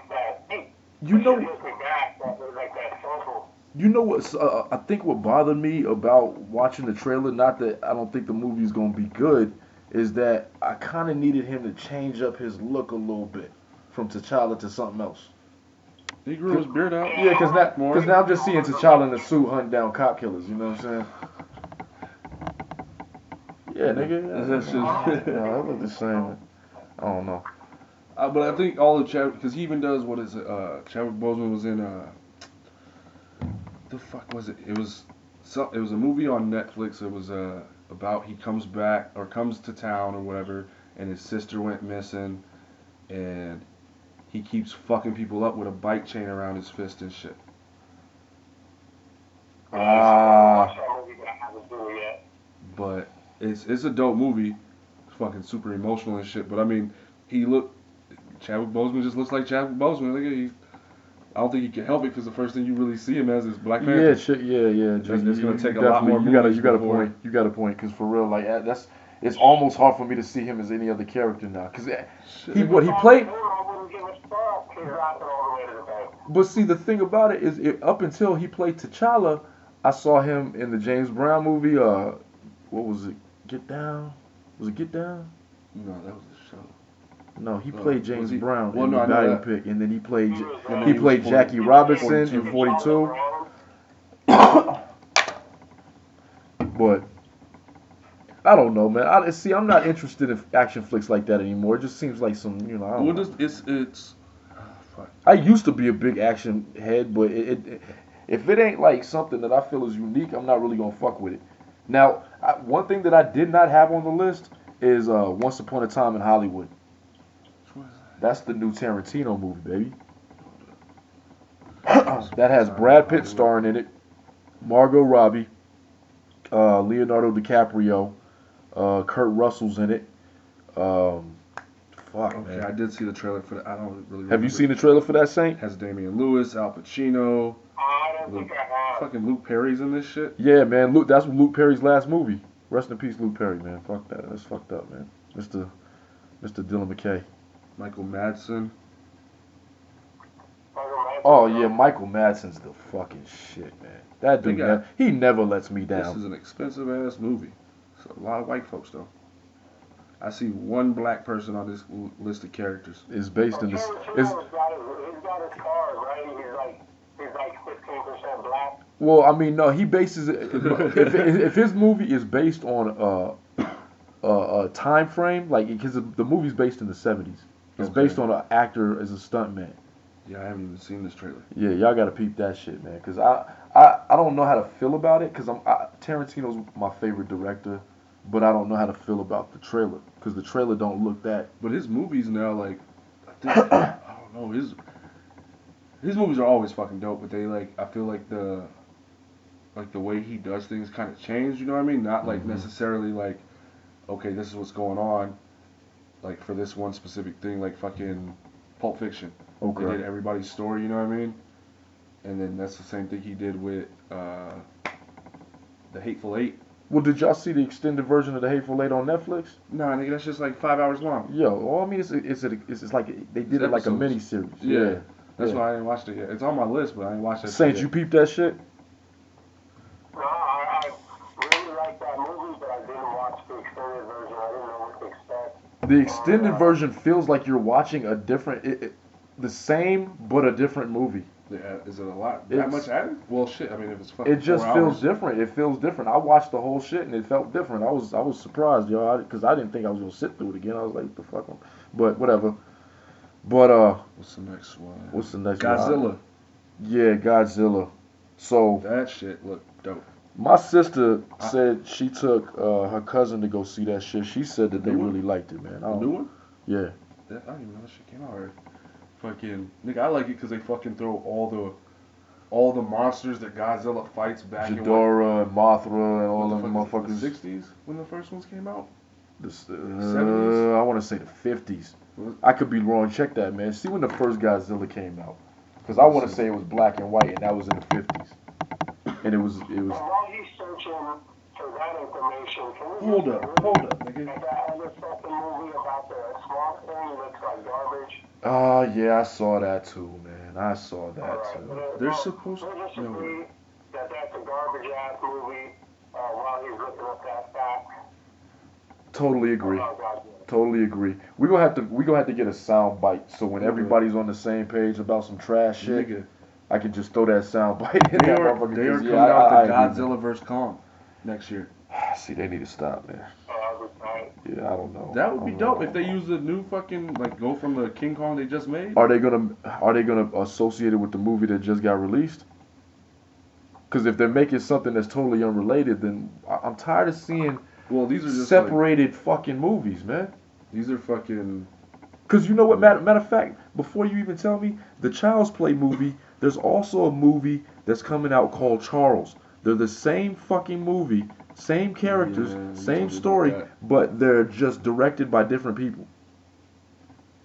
like, hey, You know, me back. That was like that circle. you know what? I think what bothered me about watching the trailer, not that I don't think the movie's gonna be good, is that I kind of needed him to change up his look a little bit from T'Challa to something else. He grew his beard out. Yeah, because now I'm just seeing T'Challa in a suit hunting down cop killers. You know what I'm saying? Yeah, nigga. That's just- Yeah, that look the same. I don't know. But I think all of Chadwick, because he even does, what is it? Chadwick Boseman was in, the fuck was it? It was a movie on Netflix. It was about he comes back or comes to town or whatever, and his sister went missing, and he keeps fucking people up with a bike chain around his fist and shit. But it's a dope movie. It's fucking super emotional and shit. But I mean, Chadwick Boseman just looks like Chadwick Boseman. I don't think he can help it because the first thing you really see him as is Black Panther. Yeah, shit, yeah. It's gonna take a definitely- lot more You got movies a before- point. You got a point. Because for real, like it's almost hard for me to see him as any other character now. Because he played. But see, the thing about it is, up until he played T'Challa, I saw him in the James Brown movie. What was it? Get Down? Was it Get Down? No, that was a show. No, he played James Brown Well, in no, the I know that. biopic, and then he played And he then played was Jackie 40 Robinson 42. in 42. But I don't know, man. I'm not interested in action flicks like that anymore. It just seems like some, I don't Well, know. it's fuck. I used to be a big action head, but if it ain't like something that I feel is unique, I'm not really gonna fuck with it. Now, one thing that I did not have on the list is Once Upon a Time in Hollywood. That's the new Tarantino movie, baby. That has Brad Pitt starring in it, Margot Robbie, Leonardo DiCaprio, Kurt Russell's in it. Fuck, Okay, man. I did see the trailer for that. I don't really. Have you seen the trailer for that, Saint? It has Damian Lewis, Al Pacino, I don't think I have. fucking Luke Perry's in this shit. Yeah, man. That's Luke Perry's last movie. Rest in peace, Luke Perry, man. Fuck that. That's fucked up, man. Mr. Dylan McKay. Michael Madsen. Oh yeah, Michael Madsen's the fucking shit, man. That dude, he never lets me This down. is an expensive ass movie. It's a lot of white folks though. I see one black person on this list of characters. It's based in this. He's got his card, right? He's like 15% black. Well, I mean, no, he bases it. If his movie is based on a time frame, like because the movie's based in the 70s, it's Okay. based on an actor as a stuntman. Yeah, I haven't even seen this trailer. Yeah, y'all gotta peep that shit, man. Cause I don't know how to feel about it. Cause Tarantino's my favorite director, but I don't know how to feel about the trailer. Cause the trailer don't look that. But his movies now, like, I think, I don't know, his movies are always fucking dope. But I feel like the way he does things kind of changed. You know what I mean? Not like necessarily like, okay, this is what's going on, like for this one specific thing, like fucking Pulp Fiction. Okay. They did everybody's story, you know what I mean? And then that's the same thing he did with The Hateful Eight. Well, did y'all see the extended version of The Hateful Eight on Netflix? Nah, nigga, that's just like 5 hours long. Yo, well, I mean, it's like they did it like a episodes. mini series. Yeah. That's Yeah. why I ain't watched it yet. It's on my list, but I ain't watched it Saint, yet. you peeped that shit? No, I really liked that movie, but I didn't watch the extended version. I didn't know what to expect. The extended version feels like you're watching a different, the same but a different movie. Is it a lot? That It's- much added? Well, shit. I mean, if it's fucking It just 4 feels hours. different. It feels different. I watched the whole shit and it felt different. I was surprised, yo, because I didn't think I was gonna sit through it again. I was like, what the fuck? But whatever. But What's the next one? what's the next Godzilla. one? Yeah, Godzilla. So That shit looked dope. my sister said she took her cousin to go see that shit. She said that The they new one? really liked it, man. The new one? Yeah. I don't even know that shit came out already. Fucking nigga, I like it because they fucking throw all the monsters that Godzilla fights back in Ghidorah and Mothra and all what them the fuck motherfuckers. is it, the 60s when the first ones came out. The 70s? I want to say the 50s. What? I could be wrong. Check that, man. See when the first Godzilla came out. Because I want to say it was black and white, and that was in the 50s. And it was. And while he's searching for that information, can you Hold just up, nigga. at that other second movie about the small thing looks like garbage? Yeah, I saw that too, man. I saw that Alright, too. They're supposed we'll just to. No. agree that that's a garbage ass movie while he's looking up that fact. Totally agree. about Godzilla. Totally agree. We gonna have to get a sound bite so when Okay. everybody's on the same page about some trash shit, Nigga, I can just throw that sound bite in they that are motherfucker. they are 'Cause, coming yeah, out I the agree, Godzilla vs Kong next year. man. See, they need to stop, man. That was nice. Yeah, I don't know. That would be I don't dope know. if they use the new fucking like go from the King Kong they just made. Are they gonna associate it with the movie that just got released? Because if they're making something that's totally unrelated, then I'm tired of seeing Well, these are just separated fucking movies, man. like, these are fucking. Because you know what, matter of fact, before you even tell me, the Child's Play movie, there's also a movie that's coming out called Charles. They're the same fucking movie, same characters, Yeah, you same told me story, about but they're just directed by different people.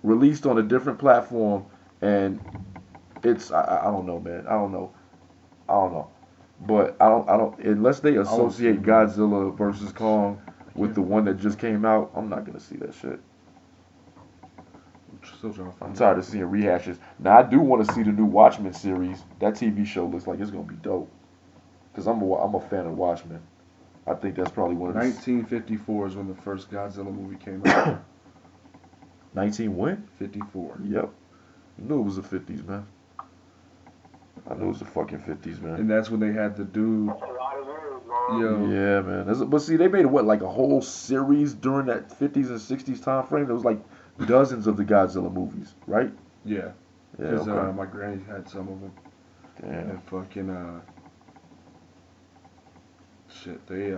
Released on a different platform, and it's, I don't know, man. I don't know. But I don't, unless they associate see it. Godzilla versus Kong with the one that just came out, I'm not gonna see that shit. Still trying to find. I'm tired of seeing rehashes. Now I do want to see the new Watchmen series. That TV show looks like it's gonna be dope. Cause I'm a fan of Watchmen. I think that's probably one of the 1954 is when the first Godzilla movie came out. 19 when? 54. Yep. I knew it was the 50s, man. I knew it was the fucking 50s, man. And that's when they had the dude. That's a lot of years, man. Yo. Yeah, man. But see, they made what, like a whole series during that 50s and 60s time frame. There was like dozens of the Godzilla movies, right? Yeah. Yeah. Because Okay. my granny had some of them. Damn. And fucking shit. They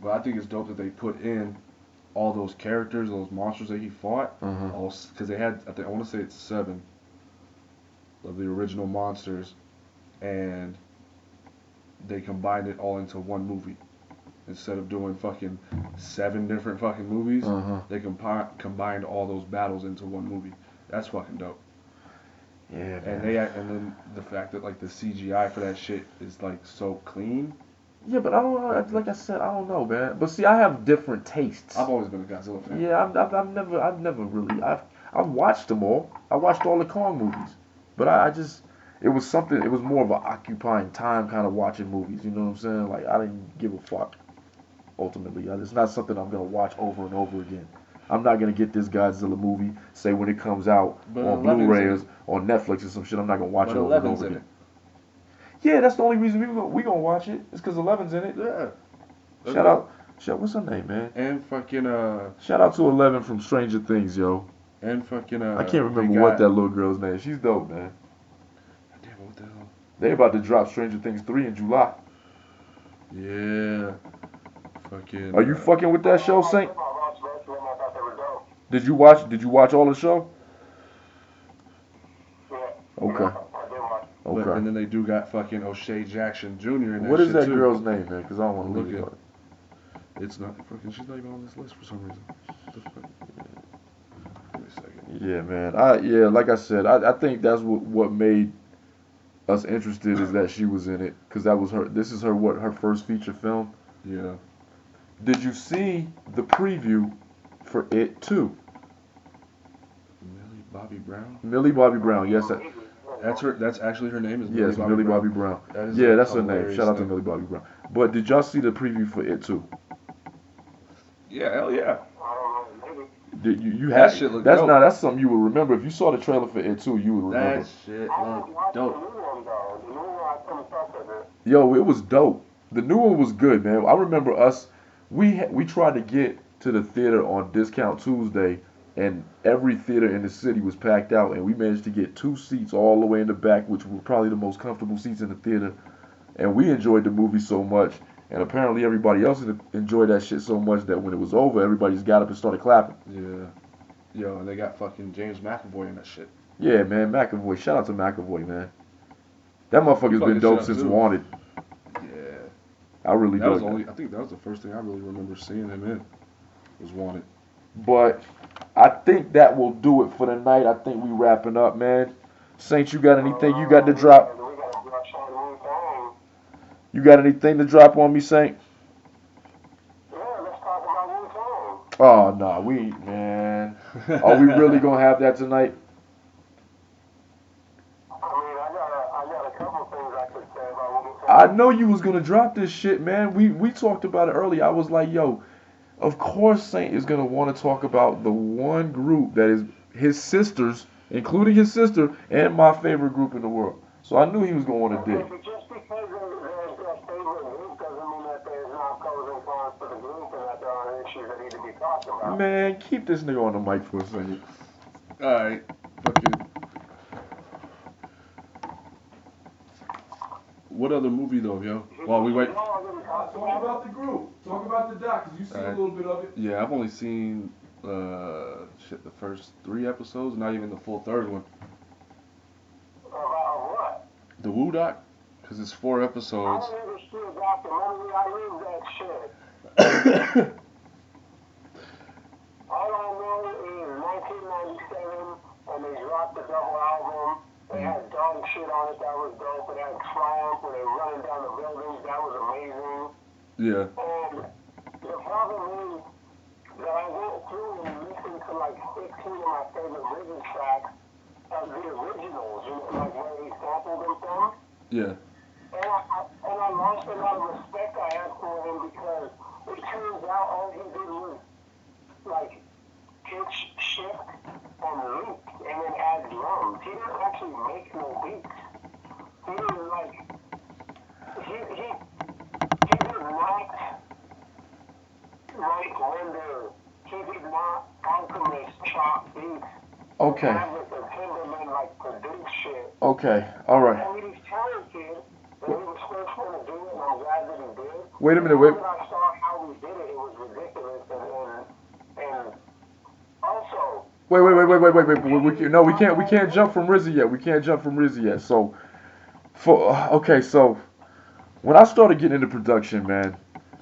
but I think it's dope that they put in all those characters, those monsters that he fought. Uh-huh. Because they had, I want to say it's 7 of the original monsters, and they combined it all into one movie. Instead of doing fucking 7 different fucking movies, Uh-huh. they combined all those battles into one movie. That's fucking dope. Yeah, man. And then the fact that like the CGI for that shit is like so clean. Yeah, but I don't know. Like I said, I don't know, man. But see, I have different tastes. I've always been a Godzilla fan. Yeah, I've never really. I've watched them all. I watched all the Kong movies, but I just, it was something. It was more of an occupying time kind of watching movies. You know what I'm saying? Like I didn't give a fuck. Ultimately, it's not something I'm gonna watch over and over again. I'm not gonna get this Godzilla movie. Say when it comes out But on 11's Blu-ray in or it. on Netflix or some shit. I'm not gonna watch But it over and 11's over in again. Yeah, that's the only reason we gonna watch it. It's because 11's in it. Yeah. Shout out. What's her name, man? And fucking Shout out to 11 from Stranger Things, yo. and fucking I can't remember what that little girl's name. She's dope, man. Damn, what the hell? They about to drop Stranger Things 3 in July. Yeah. Fucking. Are you fucking with that show, Saint? I watched most of them. I thought they were dope. Did you watch all the show? Yeah. Okay. I did watch. But, Okay. and then they do got fucking O'Shea Jackson Jr. in that What is shit that too. girl's name, man? Because I don't want to Look leave it. it. It's not fucking. She's not even on this list for some reason. What the fuck? Give me a second. Yeah, man. Like I said, I think that's what made us interested is that she was in it because that was her. This is her first feature film. Yeah. Did you see the preview for Ep.2? Millie Bobby Brown. Millie Bobby Brown. Yes, That's her. That's actually her name. Is yes, Millie Bobby Brown. That is Yeah, a that's her name. hilarious Shout out to name. Millie Bobby Brown. But did y'all see the preview for Ep.2? Yeah, hell yeah. I don't know. Maybe. You That had shit looked that's dope. not that's something you would remember. If you saw the trailer for Ep.2, you would remember. That shit I looked didn't watch the new dope. one though. The new one I couldn't fuck with it. Yo, it was dope. The new one was good, man. I remember us. We tried to get to the theater on Discount Tuesday, and every theater in the city was packed out, and we managed to get 2 seats all the way in the back, which were probably the most comfortable seats in the theater. And we enjoyed the movie so much, and apparently everybody else enjoyed that shit so much that when it was over, everybody just got up and started clapping. Yeah. Yo, and they got fucking James McAvoy in that shit. Yeah, man, McAvoy. Shout out to McAvoy, man. That motherfucker's Fucking been dope shit since too. Wanted. Yeah. I really That was dug only. I think that was the first thing I really remember seeing him in. Was Wanted. But I think that will do it for the night. I think we wrapping up, man. Saint, you got anything you got to drop? We gotta brush on Wu-Tang. You got anything to drop on me, Saint? Yeah, let's talk about Wu-Tang. Oh, nah, man. Are we really gonna have that tonight? I got a couple things I could say about Wu-Tang. I know you was gonna drop this shit, man. We talked about it earlier. I was like, yo, of course Saint is gonna want to talk about the one group that is his sisters, including his sister, and my favorite group in the world. So I knew he was gonna want to dig. Just because there's their favorite group doesn't mean that there's not pros and cons for the group and that there aren't issues that need to be talked about. Man, keep this nigga on the mic for a second. Alright. Fucking. What other movie though, yo? While we wait. Talk about the group. Talk about the doc, cause you see a little bit of it. Yeah, I've only seen the first 3 episodes, not even the full third one. About what? The Woo doc, because it's 4 episodes. I don't ever see a documentary. I live that shit. All I know is 1997 when they dropped the double album. They had dog shit on it that was dope. It had Triumph when they were running down the buildings. That was amazing. Yeah. And the problem is that I went through and listened to like 15 of my favorite Rhythm tracks of the originals, you know, like where he sampled them from. Yeah. And I lost a lot of respect I had for him because it turns out all he did was like pitch, shift, and loop, and then add drums. He didn't actually make no beats. He didn't like. He did not like render. He did not alchemist chop beats. Okay. Have with the Timberman like produce shit. Okay. All right. I mean, he's talented, and he was first one to do it, and I'm glad that he did. Wait a minute. When Wait. I saw how he did it, it was ridiculous, and also. Wait. We can't jump from RZA yet. So, so when I started getting into production, man,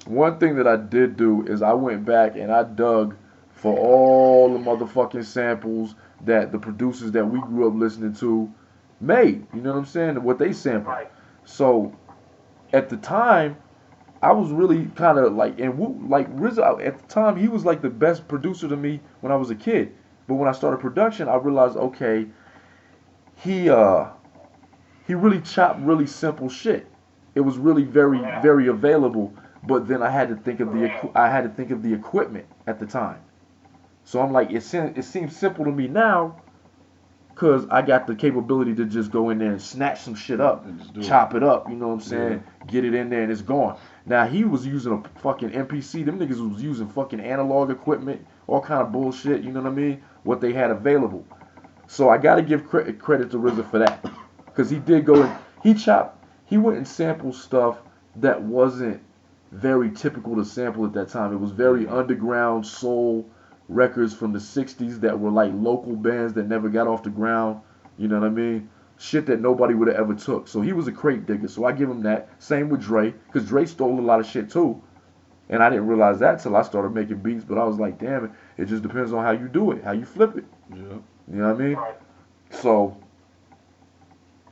one thing that I did do is I went back and I dug for all the motherfucking samples that the producers that we grew up listening to made. You know what I'm saying? What they sampled. Right. So at the time, I was really kind of like, RZA at the time, he was like the best producer to me when I was a kid. But when I started production, I realized, okay, he really chopped really simple shit. It was really very available. But then I had to think of the equipment at the time. So I'm like, it seems simple to me now, cause I got the capability to just go in there and snatch some shit up, chop it up. You know what I'm saying? Yeah. Get it in there and it's gone. Now he was using a fucking MPC. Them niggas was using fucking analog equipment, all kind of bullshit. You know what I mean? What they had available. So I got to give credit to RZA for that, cause he did go and he went and sampled stuff that wasn't very typical to sample at that time. It was very underground soul records from the 60s that were like local bands that never got off the ground. You know what I mean? Shit that nobody would have ever took. So he was a crate digger. So I give him that. Same with Dre, because Dre stole a lot of shit too. And I didn't realize that till I started making beats. But I was like, damn it. It just depends on how you do it, how you flip it. Yeah. You know what I mean? So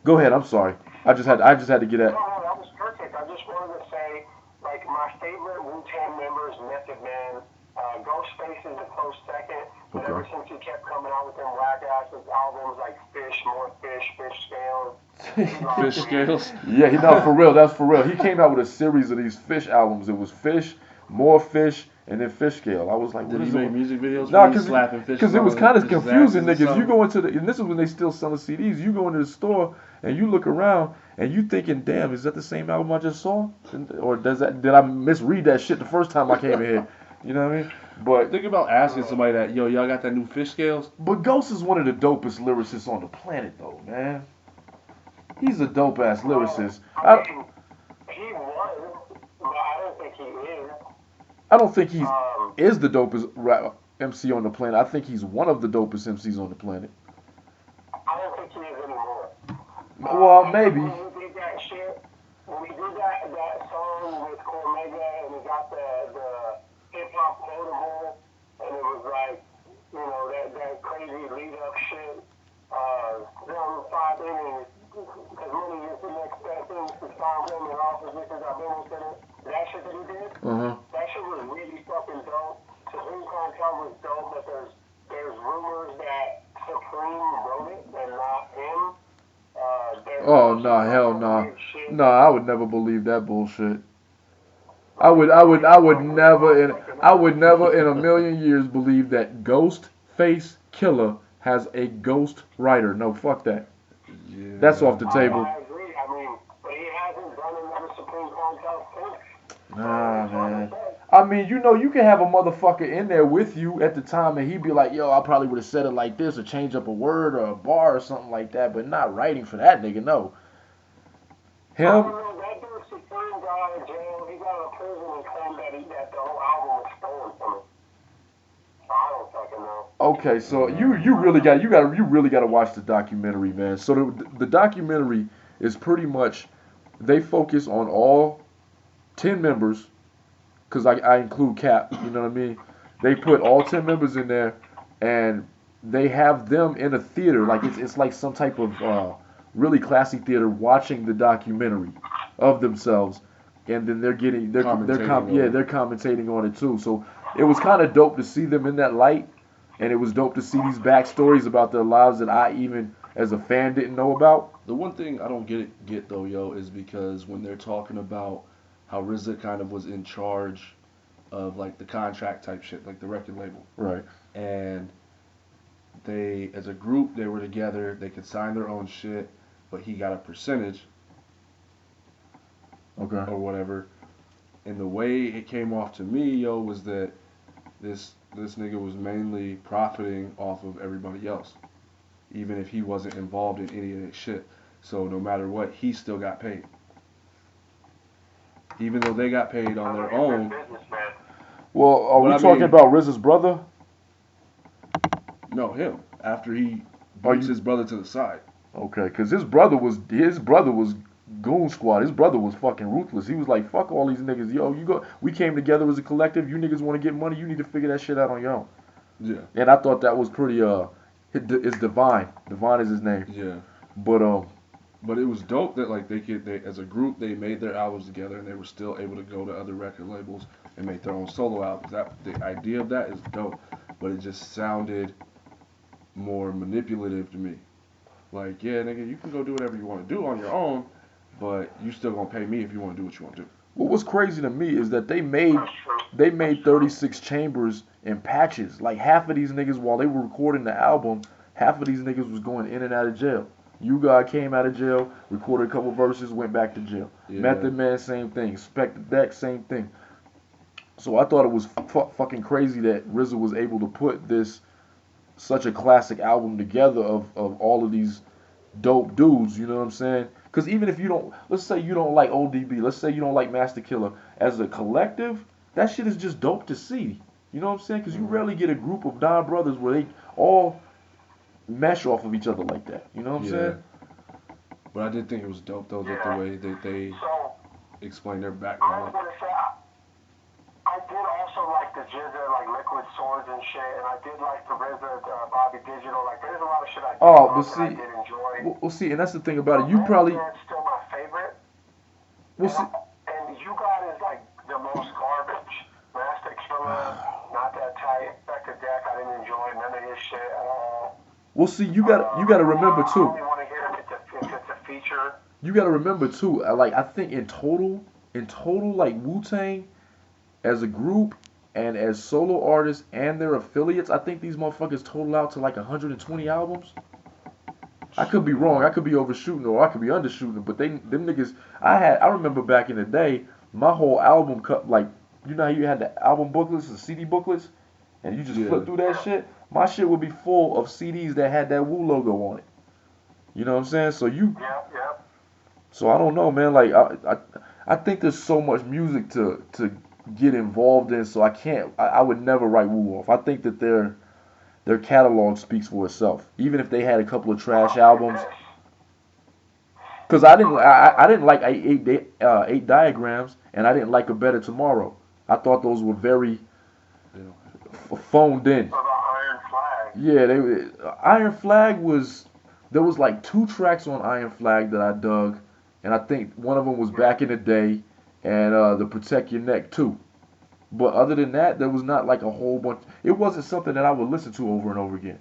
go ahead. I'm sorry. I just had to get that. No, that was perfect. I just wanted to say, like, my favorite Wu-Tang members, Method Man, Ghostface is a close second, but ever since he kept coming out with them whack-ass albums like Fish, More Fish, Fish Scales. Fish Scales? Yeah, for real. That's for real. He came out with a series of these Fish albums. It was Fish, More Fish, and then Fish Scale. I was like, Did what he is make it? music videos Nah, where he's slapping fish? Because it was kind of fish's confusing, asses or niggas. You something? go into and this is when they still selling CDs. You go into the store and you look around and you thinking, damn, is that the same album I just saw? Or did I misread that shit the first time I came in here? You know what I mean? But Think about asking somebody that, yo, y'all got that new fish scales? But Ghost is one of the dopest lyricists on the planet, though, man. He's a dope ass lyricist. I mean, he was, but I don't think he is. I don't think he is the dopest MC on the planet. I think he's one of the dopest MCs on the planet. I don't think he is anymore. Well, maybe. When we did that shit, when we did that song with Cormega and we got the hip hop quotable, and it was like, you know, that crazy lead up shit, down 5 innings, because money is the next best thing to find women in all positions I've been in. That shit that he did, that shit was really fucking dope. Supreme Contact was dope, but there's rumors that Supreme wrote it and not him. Oh no, hell no. No, I would never believe that bullshit. I would never in a million years believe that Ghost Face Killer has a ghost writer. No, fuck that. Yeah. That's off the table. I agree. I mean, but he hasn't done another Supreme Contact since. Nah, man. I mean, you know, you can have a motherfucker in there with you at the time and he'd be like, yo, I probably would have said it like this or change up a word or a bar or something like that, but not writing for that nigga, no. Him? I don't know, that dude Supreme got out of jail. He got out of prison and claimed that the whole album was stolen from him. I don't fucking know. Okay, so you really got to watch the documentary, man. So the documentary is pretty much they focus on all 10 members, because I include Cap, you know what I mean? They put all 10 members in there, and they have them in a theater, like it's like some type of really classy theater watching the documentary of themselves, and then they're commentating on it too. So it was kind of dope to see them in that light, and it was dope to see these backstories about their lives that I even as a fan didn't know about. The one thing I don't get though, yo, is because when they're talking about how RZA kind of was in charge of like the contract type shit, like the record label. Right. And they, as a group, they were together. They could sign their own shit, but he got a percentage. Okay. Or whatever. And the way it came off to me, yo, was that this nigga was mainly profiting off of everybody else, even if he wasn't involved in any of that shit. So no matter what, he still got paid. Even though they got paid on their own. Well, are we talking about RZA's brother? No, him. After he boots his brother to the side. Okay, because his brother was Goon Squad. His brother was fucking ruthless. He was like, fuck all these niggas. Yo, we came together as a collective. You niggas want to get money, you need to figure that shit out on your own. Yeah. And I thought that was pretty it's Divine. Divine is his name. Yeah. But it was dope that like they as a group they made their albums together and they were still able to go to other record labels and make their own solo albums. The idea of that is dope, but it just sounded more manipulative to me. Like, yeah, nigga, you can go do whatever you want to do on your own, but you still gonna pay me if you want to do what you want to do. Well, what's crazy to me is that they made 36 chambers in patches. Like half of these niggas, while they were recording the album, half of these niggas was going in and out of jail. You God came out of jail, recorded a couple verses, went back to jail. Yeah. Method Man, same thing. Spec the Deck, same thing. So I thought it was fucking crazy that RZA was able to put such a classic album together of all of these dope dudes, you know what I'm saying? Because even if you don't, let's say you don't like ODB, let's say you don't like Master Killer, as a collective, that shit is just dope to see. You know what I'm saying? Because you rarely get a group of Don brothers where they all mesh off of each other like that. You know what I'm saying? But I did think it was dope though that the way that they explained their background. I did also like the Jigga, like Liquid Swords and shit, and I did like the RZA, Bobby Digital. Like, there's a lot of shit I did enjoy. Well, see, and that's the thing about it. You probably. It's still my favorite. Well, and You Got is like the most garbage. Master Killer, not that tight. Back to Deck, I didn't enjoy none of his shit at all. Well, see, you got to remember too. I only want to hear it if it's a feature. You got to remember too. Like, I think in total, like Wu-Tang, as a group And as solo artists and their affiliates, I think these motherfuckers total out to like 120 albums. I could be wrong. I could be overshooting or I could be undershooting. But them niggas. I remember back in the day, my whole album cut like you know how you had the album booklets, the CD booklets, and you just flip through that shit. My shit would be full of CDs that had that Wu logo on it. You know what I'm saying? So So I don't know, man. Like I think there's so much music to get involved in. So I can't. I would never write Wu off. I think that their catalog speaks for itself. Even if they had a couple of trash albums. Cause I didn't like eight diagrams, and I didn't like A Better Tomorrow. I thought those were very phoned in. Iron Flag. Yeah, Iron Flag was. There was like 2 tracks on Iron Flag that I dug, and I think one of them was Back in the Day, and the Protect Your Neck too. But other than that, there was not like a whole bunch. It wasn't something that I would listen to over and over again.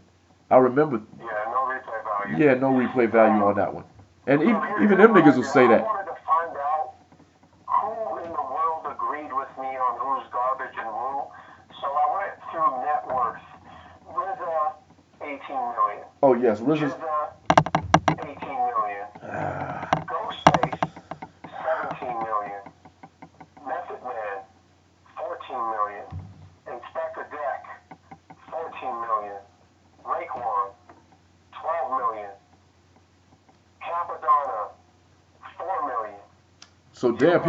I remember. Yeah, no replay value. Yeah, no replay value on that one. And even them niggas will say that. I wanted to find out who in the world agreed with me on who's garbage and who. So I went through net worth. RZA, 18 million. Oh yes, RZA's. Jigga, 18 million. Ghostface, 17 million. Method Man, 14 million. Inspector Deck, 14 million. Raekwon, 12 million. Capadonna, 4 million. So damn,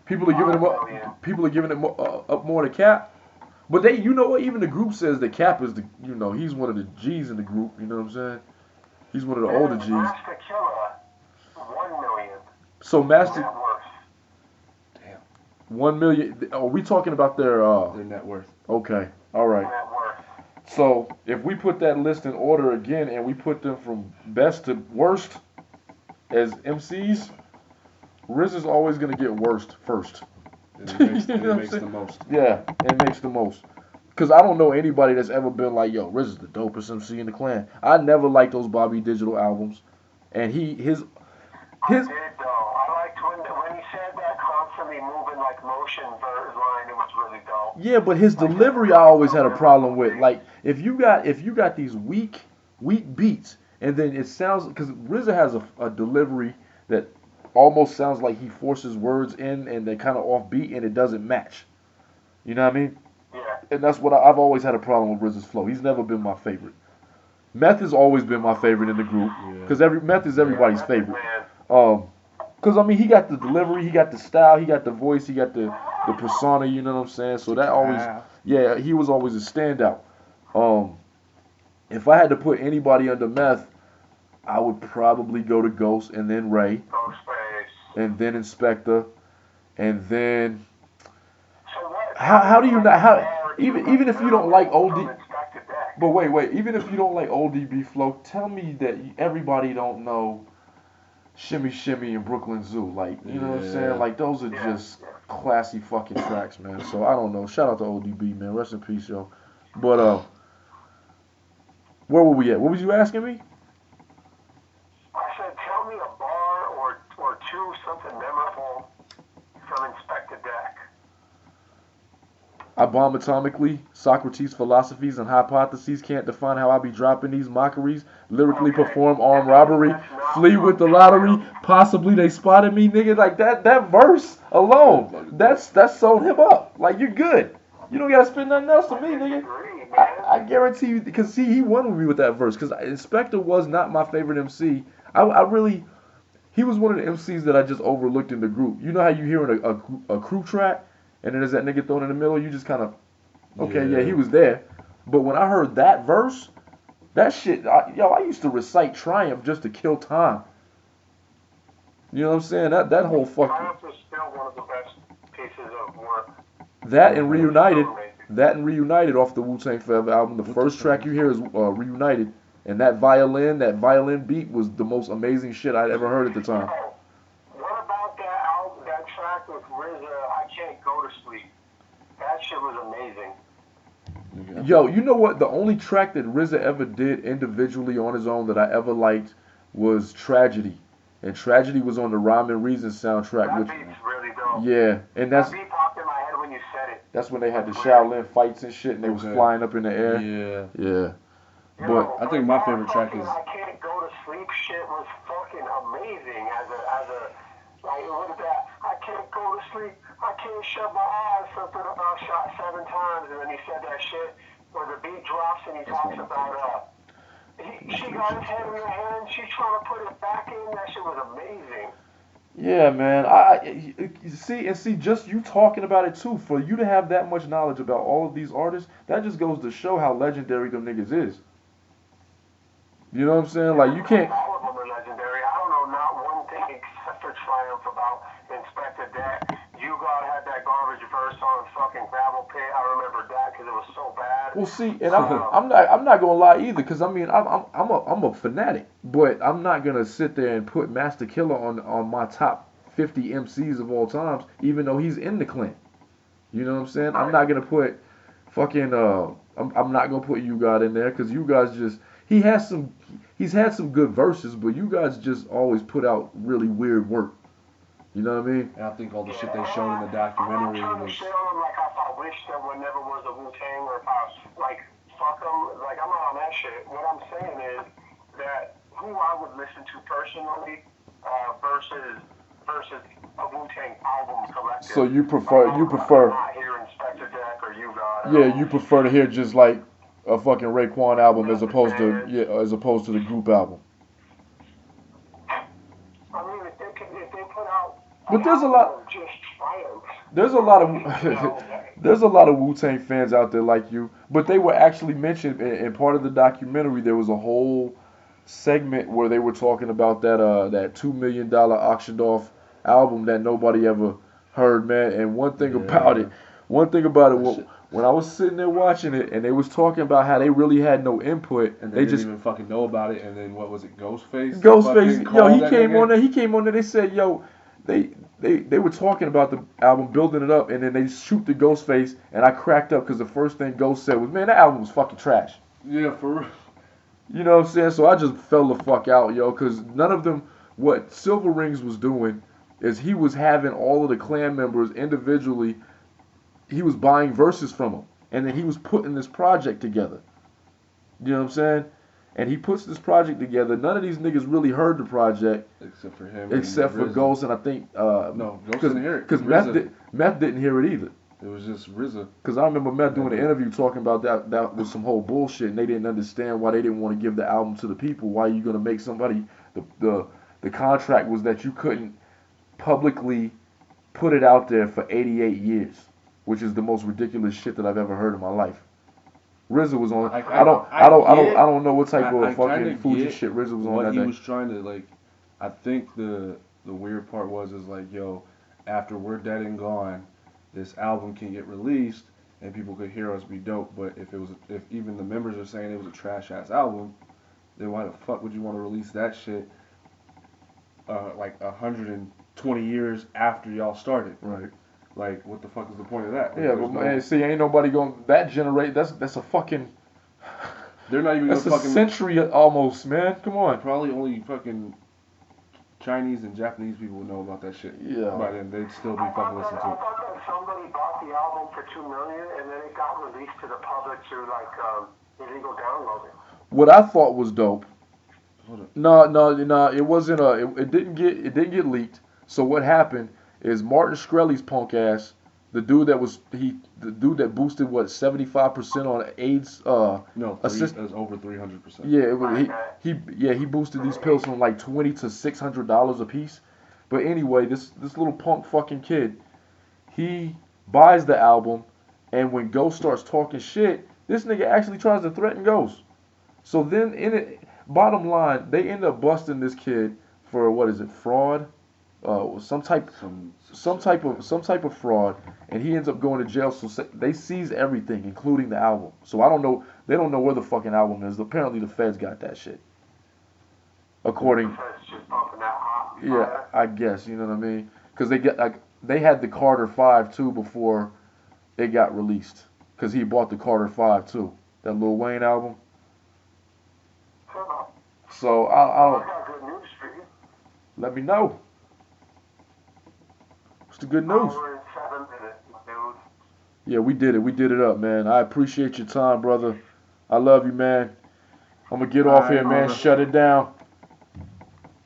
people are giving him up. People are giving him up more to Cap. But they, you know what? Even the group says that Cap is the, he's one of the G's in the group. You know what I'm saying? He's one of the older G's. Master Killer, 1 million. So Master, Net worth. Damn. 1 million. Are we talking about their? Net worth. Okay, all right. Net worth. So if we put that list in order again, and we put them from best to worst as MCs, RZA's always gonna get worst first. It makes the most. Yeah, it makes the most. Cause I don't know anybody that's ever been like, yo, RZA's the dopest MC in the clan. I never liked those Bobby Digital albums, and his. I did though. I liked when he said that constantly moving like motion line. It was really dope. Yeah, but his delivery I always had a problem with. Like if you got these weak beats, and then it sounds because RZA has a delivery that almost sounds like he forces words in and they're kind of offbeat and it doesn't match. You know what I mean? Yeah. And that's what I've always had a problem with RZA's flow. He's never been my favorite. Meth has always been my favorite in the group because Meth is everybody's favorite. Because I mean he got the delivery, he got the style, he got the voice, he got the persona. You know what I'm saying? So that always, he was always a standout. If I had to put anybody under Meth, I would probably go to Ghost and then Ray. And then Inspector, and then how do you not even if you don't like OD, but wait even if you don't like ODB flow, tell me that everybody don't know Shimmy Shimmy and Brooklyn Zoo, like you know what I'm saying, like those are just classy fucking tracks, man. So I don't know. Shout out to ODB, man. Rest in peace, yo. But where were we at? What was you asking me? Tell me a bar or two, something memorable from Inspector Deck. I bomb atomically. Socrates' philosophies and hypotheses can't define how I be dropping these mockeries. Lyrically perform armed robbery. Flee with the lottery. Possibly they spotted me, nigga. Like that verse alone, that's sold him up. Like you're good. You don't gotta spend nothing else to me, nigga. I guarantee you, because see, he won with me with that verse. Because Inspector was not my favorite MC. He was one of the MCs that I just overlooked in the group. You know how you hear a crew track, and then there's that nigga thrown in the middle, you just kind of, okay, he was there. But when I heard that verse, that shit, I used to recite Triumph just to kill time. You know what I'm saying? That whole fucking... Triumph is still one of the best pieces of work. That and Reunited off the Wu-Tang Forever album. The first track you hear is Reunited. And that violin beat was the most amazing shit I'd ever heard at the time. What about that track with RZA, I Can't Go to Sleep? That shit was amazing. Yo, you know what? The only track that RZA ever did individually on his own that I ever liked was Tragedy. And Tragedy was on the Rhyme and Reason soundtrack. That beat's really dope. Yeah, and that beat popped in my head when you said it. That's when they had the Shaolin fights and shit, and they was Okay. flying up in the air. Yeah. Yeah. Yo, But I think my favorite track fucking is- I Can't Go to Sleep shit was fucking amazing as a like what is that? I can't go to sleep. I can't shut my eyes. Something about shot 7 times, and then he said that shit where the beat drops and he That's talks one of my about she got his head in her hand. She's trying to put it back in. That shit was amazing. yeah, man. See, just you talking about it too. For you to have that much knowledge about all of these artists, that just goes to show how legendary them niggas is. You know what I'm saying? Like you can't. All of them are legendary. I don't know not one thing except for Triumph about Inspector Deck. You God had that garbage verse on fucking Gravel Pit. I remember that because it was so bad. Well, see, and I'm not gonna lie either, because I mean I'm a fanatic, but I'm not gonna sit there and put Master Killer on my top 50 MCs of all times, even though he's in the Clint. You know what I'm saying? I'm not gonna put fucking I'm not gonna put you God in there, because you guys just he's had some good verses, but you guys just always put out really weird work. You know what I mean? And I think all the shit they showed in the documentary I'm not trying to was. shit on them like I wish there never was a Wu-Tang or if I like fuck them. Like I'm not on that shit. What I'm saying is that who I would listen to personally versus a Wu-Tang album collective. So you prefer not hear Inspector Deck or You God. yeah, you prefer to hear just like a fucking Raekwon album as opposed to the group album. I mean, if they put out But there's a lot. just Triumph. There's a lot of there's a lot of Wu-Tang fans out there like you, but they were actually mentioned in part of the documentary. There was a whole segment where they were talking about that $2 million auctioned off album that nobody ever heard, man. And one thing about it, when I was sitting there watching it, and they was talking about how they really had no input, And they didn't even fucking know about it. And then what was it, Ghostface? Ghostface, yo, he came on there. They said, yo, they were talking about the album, building it up, and then they shoot the Ghostface, and I cracked up because the first thing Ghost said was, man, that album was fucking trash. Yeah, for real. You know what I'm saying? So I just fell the fuck out, yo, because none of them, what Silver Rings was doing is he was having all of the clan members individually, he was buying verses from them, and then he was putting this project together. You know what I'm saying? And he puts this project together. None of these niggas really heard the project. Except for him. Except for Ghost, and I think no, Ghost didn't hear it. Because Meth didn't hear it either. It was just RZA. Because I remember Meth doing an interview talking about that was some whole bullshit, and they didn't understand why they didn't want to give the album to the people. Why are you gonna make somebody the contract was that you couldn't publicly put it out there for 88 years, which is the most ridiculous shit that I've ever heard in my life. RZA was on. I don't know what type of fucking Fuji shit RZA was on that day. What he was trying to like, I think the weird part was like, yo, after we're dead and gone, this album can get released and people could hear us be dope. But if even the members are saying it was a trash ass album, then why the fuck would you want to release that shit? Like 120 years after y'all started. Right. Like, what the fuck is the point of that? Yeah, but man, see, ain't nobody going that generate. That's a fucking. They're not even. That's a century almost, man. Come on. Probably only fucking Chinese and Japanese people would know about that shit. Yeah. By then, they'd still be fucking listening to it. I thought that somebody bought the album for $2 million and then it got released to the public through like illegal downloading. What I thought was dope. No, it wasn't it didn't get leaked. So what happened is Martin Shkreli's punk ass, the dude that boosted what 75% on AIDS no, it was over 300%. Yeah, he boosted these pills from like $20 to $600 a piece. But anyway, this little punk fucking kid, he buys the album, and when Ghost starts talking shit, this nigga actually tries to threaten Ghost. So then bottom line, they end up busting this kid for what is it, fraud? Some type of fraud, and he ends up going to jail. So they seize everything, including the album. So I don't know. They don't know where the fucking album is. Apparently the feds got that shit. According. Yeah, I guess you know what I mean. Because they had the Carter 5 too before it got released. Because he bought the Carter 5 too, that Lil Wayne album. So I don't. got good news for you. Let me know. What's the good news? Hour and 7 minutes, dude. Yeah, we did it. We did it up, man. I appreciate your time, brother. I love you, man. I'm gonna get off here, man. Brother. Shut it down.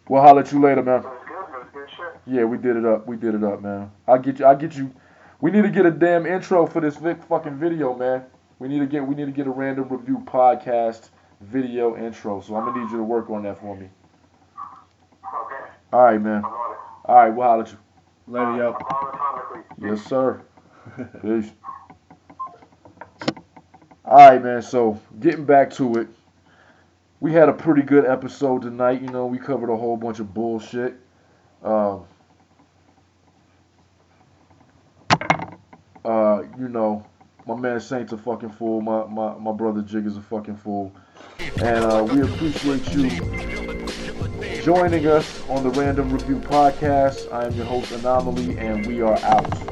We'll holler at you later, man. That's good. That's good shit. Yeah, we did it up. We did it up, man. I'll get you. We need to get a damn intro for this fucking video, man. We need to get a Random Review podcast video intro. So I'm gonna need you to work on that for me. Okay. All right, man. I'm on it. All right, we'll holler at you. Later, yo. Monotonically. Yes, sir. Peace. All right, man. So getting back to it, we had a pretty good episode tonight. You know, we covered a whole bunch of bullshit. You know, my man Saint's a fucking fool. My brother Jigga's a fucking fool. And we appreciate you joining us on the Random Review podcast. I am your host Anomaly, and we are out.